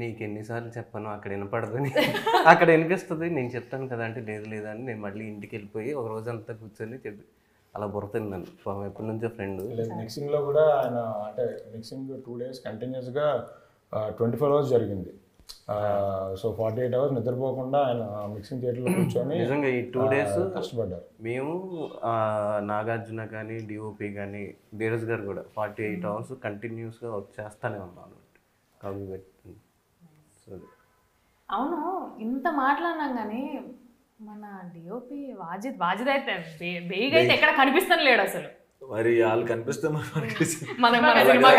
నీకు ఎన్నిసార్లు చెప్పాను అక్కడ వినపడదని, అక్కడ వినిపిస్తుంది, నేను చెప్తాను కదా అంటే లేదు అని నేను మళ్ళీ ఇంటికి వెళ్ళిపోయి ఒక రోజంతా కూర్చొని చెప్పి అలా బుర్రతిన్నాను. ఎప్పటి నుంచో ఫ్రెండ్. మిక్సింగ్లో కూడా ఆయన అంటే మిక్సింగ్ 2 days కంటిన్యూస్గా 24 hours జరిగింది. సో 48 hours నిద్రపోకుండా ఆయన మిక్సింగ్ థియేటర్లో కూర్చొని నిజంగా ఈ 2 days కష్టపడ్డారు. మేము నాగార్జున కానీ డిఓపి కానీ ధీరజ్ గారు కూడా 48 hours కంటిన్యూస్గా వర్క్ చేస్తూనే ఉన్నాను కాపీ పెట్టి. అవును, ఇంత మాట్లాడినాం కానీ మన డిఓపి వాజిద్ అయితే బేగ్ అయితే ఎక్కడ కనిపిస్తాను లేడు అసలు. మరి వాళ్ళు కనిపిస్తే మన సినిమా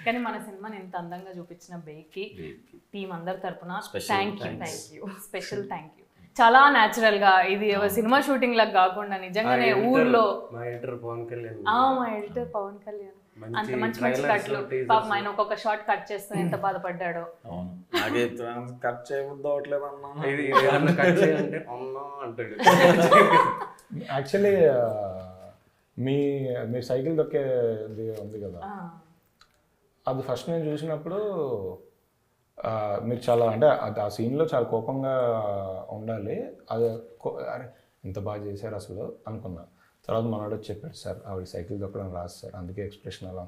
కానీ మన సినిమాని ఎంత అందంగా చూపించిన బేగ్కి టీం అందరి తరపున స్పెషల్ థ్యాంక్ యూ. చాలా న్యాచురల్ గా, ఇది సినిమా షూటింగ్ లాగా కాకుండా నిజంగానే ఊర్లో. మా ఎడిటర్ పవన్ కళ్యాణ్ అంత మంచి మంచి కట్లు పాపం ఆయన ఒక్కొక్క షార్ట్ కట్ చేస్తూ ఎంత బాధపడ్డాడో. అవును, నాకే కట్ చేయబుద్ధి అవట్లేదు అన్న. ఇది ఏదన్నా కట్ చేయాలంటే అమ్మా అంటాడు. యాక్చువల్లీ మీ సైకిల్ దొక్కేది ఉంది కదా, అది ఫస్ట్ నేను చూసినప్పుడు మీరు చాలా అంటే ఆ సీన్లో చాలా కోపంగా ఉండాలి. అది అరే ఇంత బాగా చేశారు అసలు అనుకున్నా. తర్వాత మనోడు చెప్పాడు, సార్ ఆవిడ సైకిల్ దొక్కడం రాదు సార్, అందుకే ఎక్స్ప్రెషన్ అలా,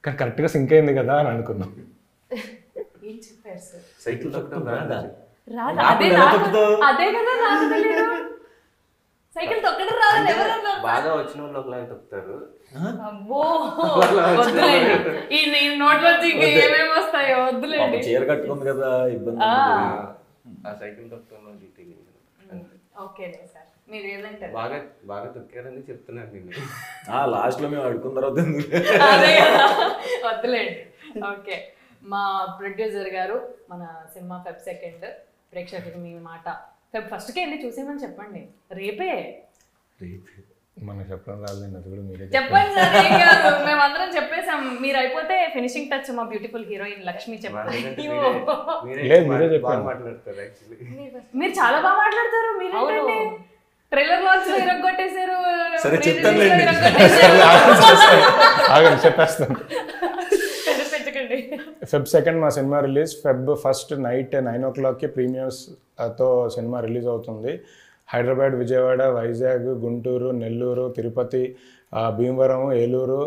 కానీ కరెక్ట్గా సింక్ అయింది కదా అని అనుకున్నాం. ఏం చెప్పారు సార్? సైకిల్ తొక్కడం రాదా? అదే కదా నాకు తెలియదు. సైకిల్ తొక్కడం రాదని ఎవరు అన్నారు? బాగా వచ్చిన వాళ్ళు ఒకలాగా తొక్కుతారు. అబ్బో వద్దులేండి, ఈ నోట్లోంచి ఇంకా ఏమేమి వస్తాయో వద్దులేండి. చీర కట్టుకుంది కదా ఇబ్బంది. ఆ సైకిల్ తొక్కడంలో డీటెయిల్ ఓకే సార్, మీరు ఏదంటే బాగా బాగా తొక్కారని చెప్తున్నాను నేను. లాస్ట్ లో మేము అడుకున్న తర్వాత అదే కదా, వద్దులేండి. ఓకే, మా ప్రొడ్యూసర్ గారు మన సినిమా ఫెబ్ 2 ప్రేక్షకులకు మీ మాట ఫెబ్ 1కే వెళ్ళి చూసేమని చెప్పండి. రేపే మనకు చెప్పడం రాలేదు, అది కూడా మీరే చెప్పండి సార్. ఏం కాదు, మేమందరం చెప్పేసాం. మీరు అయిపోతే ఫినిషింగ్ టచ్ మా బ్యూటిఫుల్ హీరోయిన్ లక్ష్మి చెప్పండి. మీరే చెప్పండి. మాట్లాడతారు యాక్చువల్లీ. మీరు చాలా బాగా మాట్లాడతారు. మీరు ట్రైలర్ లాంచ్ లో ఇరగొట్టేశారు. సరే చెప్తానులేండి. ఆగండి చెప్పేస్తాను. పెంచకండి. ఫెబ్ 2 మా సినిమా రిలీజ్. ఫెబ్ 1 నైట్ 9 o'clockకి ప్రీమియర్స్తో సినిమా రిలీజ్ అవుతుంది. హైదరాబాద్, విజయవాడ, వైజాగ్, గుంటూరు, నెల్లూరు, తిరుపతి, భీమవరం, ఏలూరు,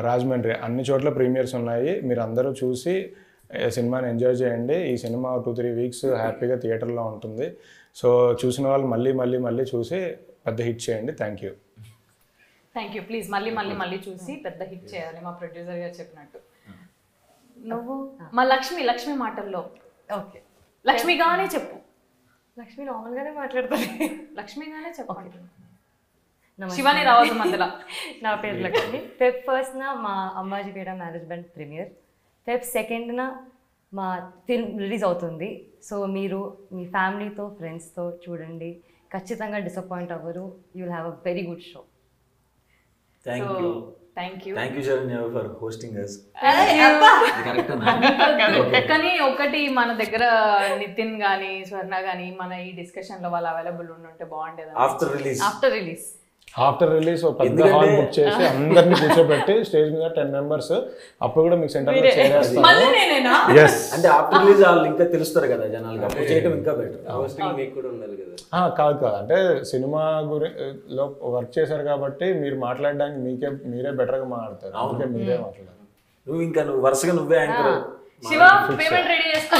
రాజమండ్రి అన్ని చోట్ల ప్రీమియర్స్ ఉన్నాయి. మీరు అందరూ చూసి సినిమాని ఎంజాయ్ చేయండి. ఈ సినిమా 2-3 weeks హ్యాపీగా థియేటర్లో ఉంటుంది. సో చూసిన వాళ్ళు మళ్ళీ మళ్ళీ మళ్ళీ చూసి పెద్ద హిట్ చేయండి. Thank you. ప్లీజ్ మళ్ళీ మళ్ళీ మళ్ళీ చూసి పెద్ద హిట్ చేయాలి, మా ప్రొడ్యూసర్ గారు చెప్పినట్టు. నువ్వు మా లక్ష్మి మాటల్లో ఓకే, లక్ష్మిగానే చెప్పు. లక్ష్మి నార్మల్గానే మాట్లాడుతుంది. లక్ష్మిగానే చెప్పండి, నమస్తే. శివాని రావద్దు మధ్యలో. నా పేరు లక్ష్మి. ఫెబ్ 1 మా అంబాజీపేట మేనేజ్మెంట్ ప్రీమియర్. ఫెబ్ 2 మా ఫిల్మ్ రిలీజ్ అవుతుంది. సో మీరు మీ ఫ్యామిలీతో ఫ్రెండ్స్తో చూడండి, ఖచ్చితంగా డిసప్పాయింట్ అవ్వరు. You will have a very good show. Thank you Saranya for hosting us. కానీ ఒకటి, మన దగ్గర నితిన్ గానీ స్వర్ణ గానీ మన ఈ డిస్కషన్ లో వాళ్ళు అవైలబుల్ ఉంటే బాగుండేది. ఆఫ్టర్ రిలీజ్ ఆఫ్టర్ రిలీజ్ ఒక పెద్ద హాల్ బుక్ చేసి అందరిని కూర్చోబెట్టి స్టేజ్ మీద 10 members, అప్పుడు కూడా మీకు సెంటర్ లో చేరేస్తాను. అంటే ఆఫ్టర్ రిలీజ్ వాళ్ళు ఇంకా తెలుస్తారు కదా జనాలకి, అప్పుడు చేయడం ఇంకా బెటర్. హోస్టింగ్ మీకు కూడా ఉండాలి కదా. కాదు అంటే సినిమా లో వర్క్ చేశారు కాబట్టి మీరు మాట్లాడడానికి మీరే బెటర్ గా మాట్లాడతారు. అందుకే మీరే మాట్లాడారు. నువ్వు వరుసగా నువ్వే యాంకర్. శివ పేమెంట్ రెడీ చేసుకో.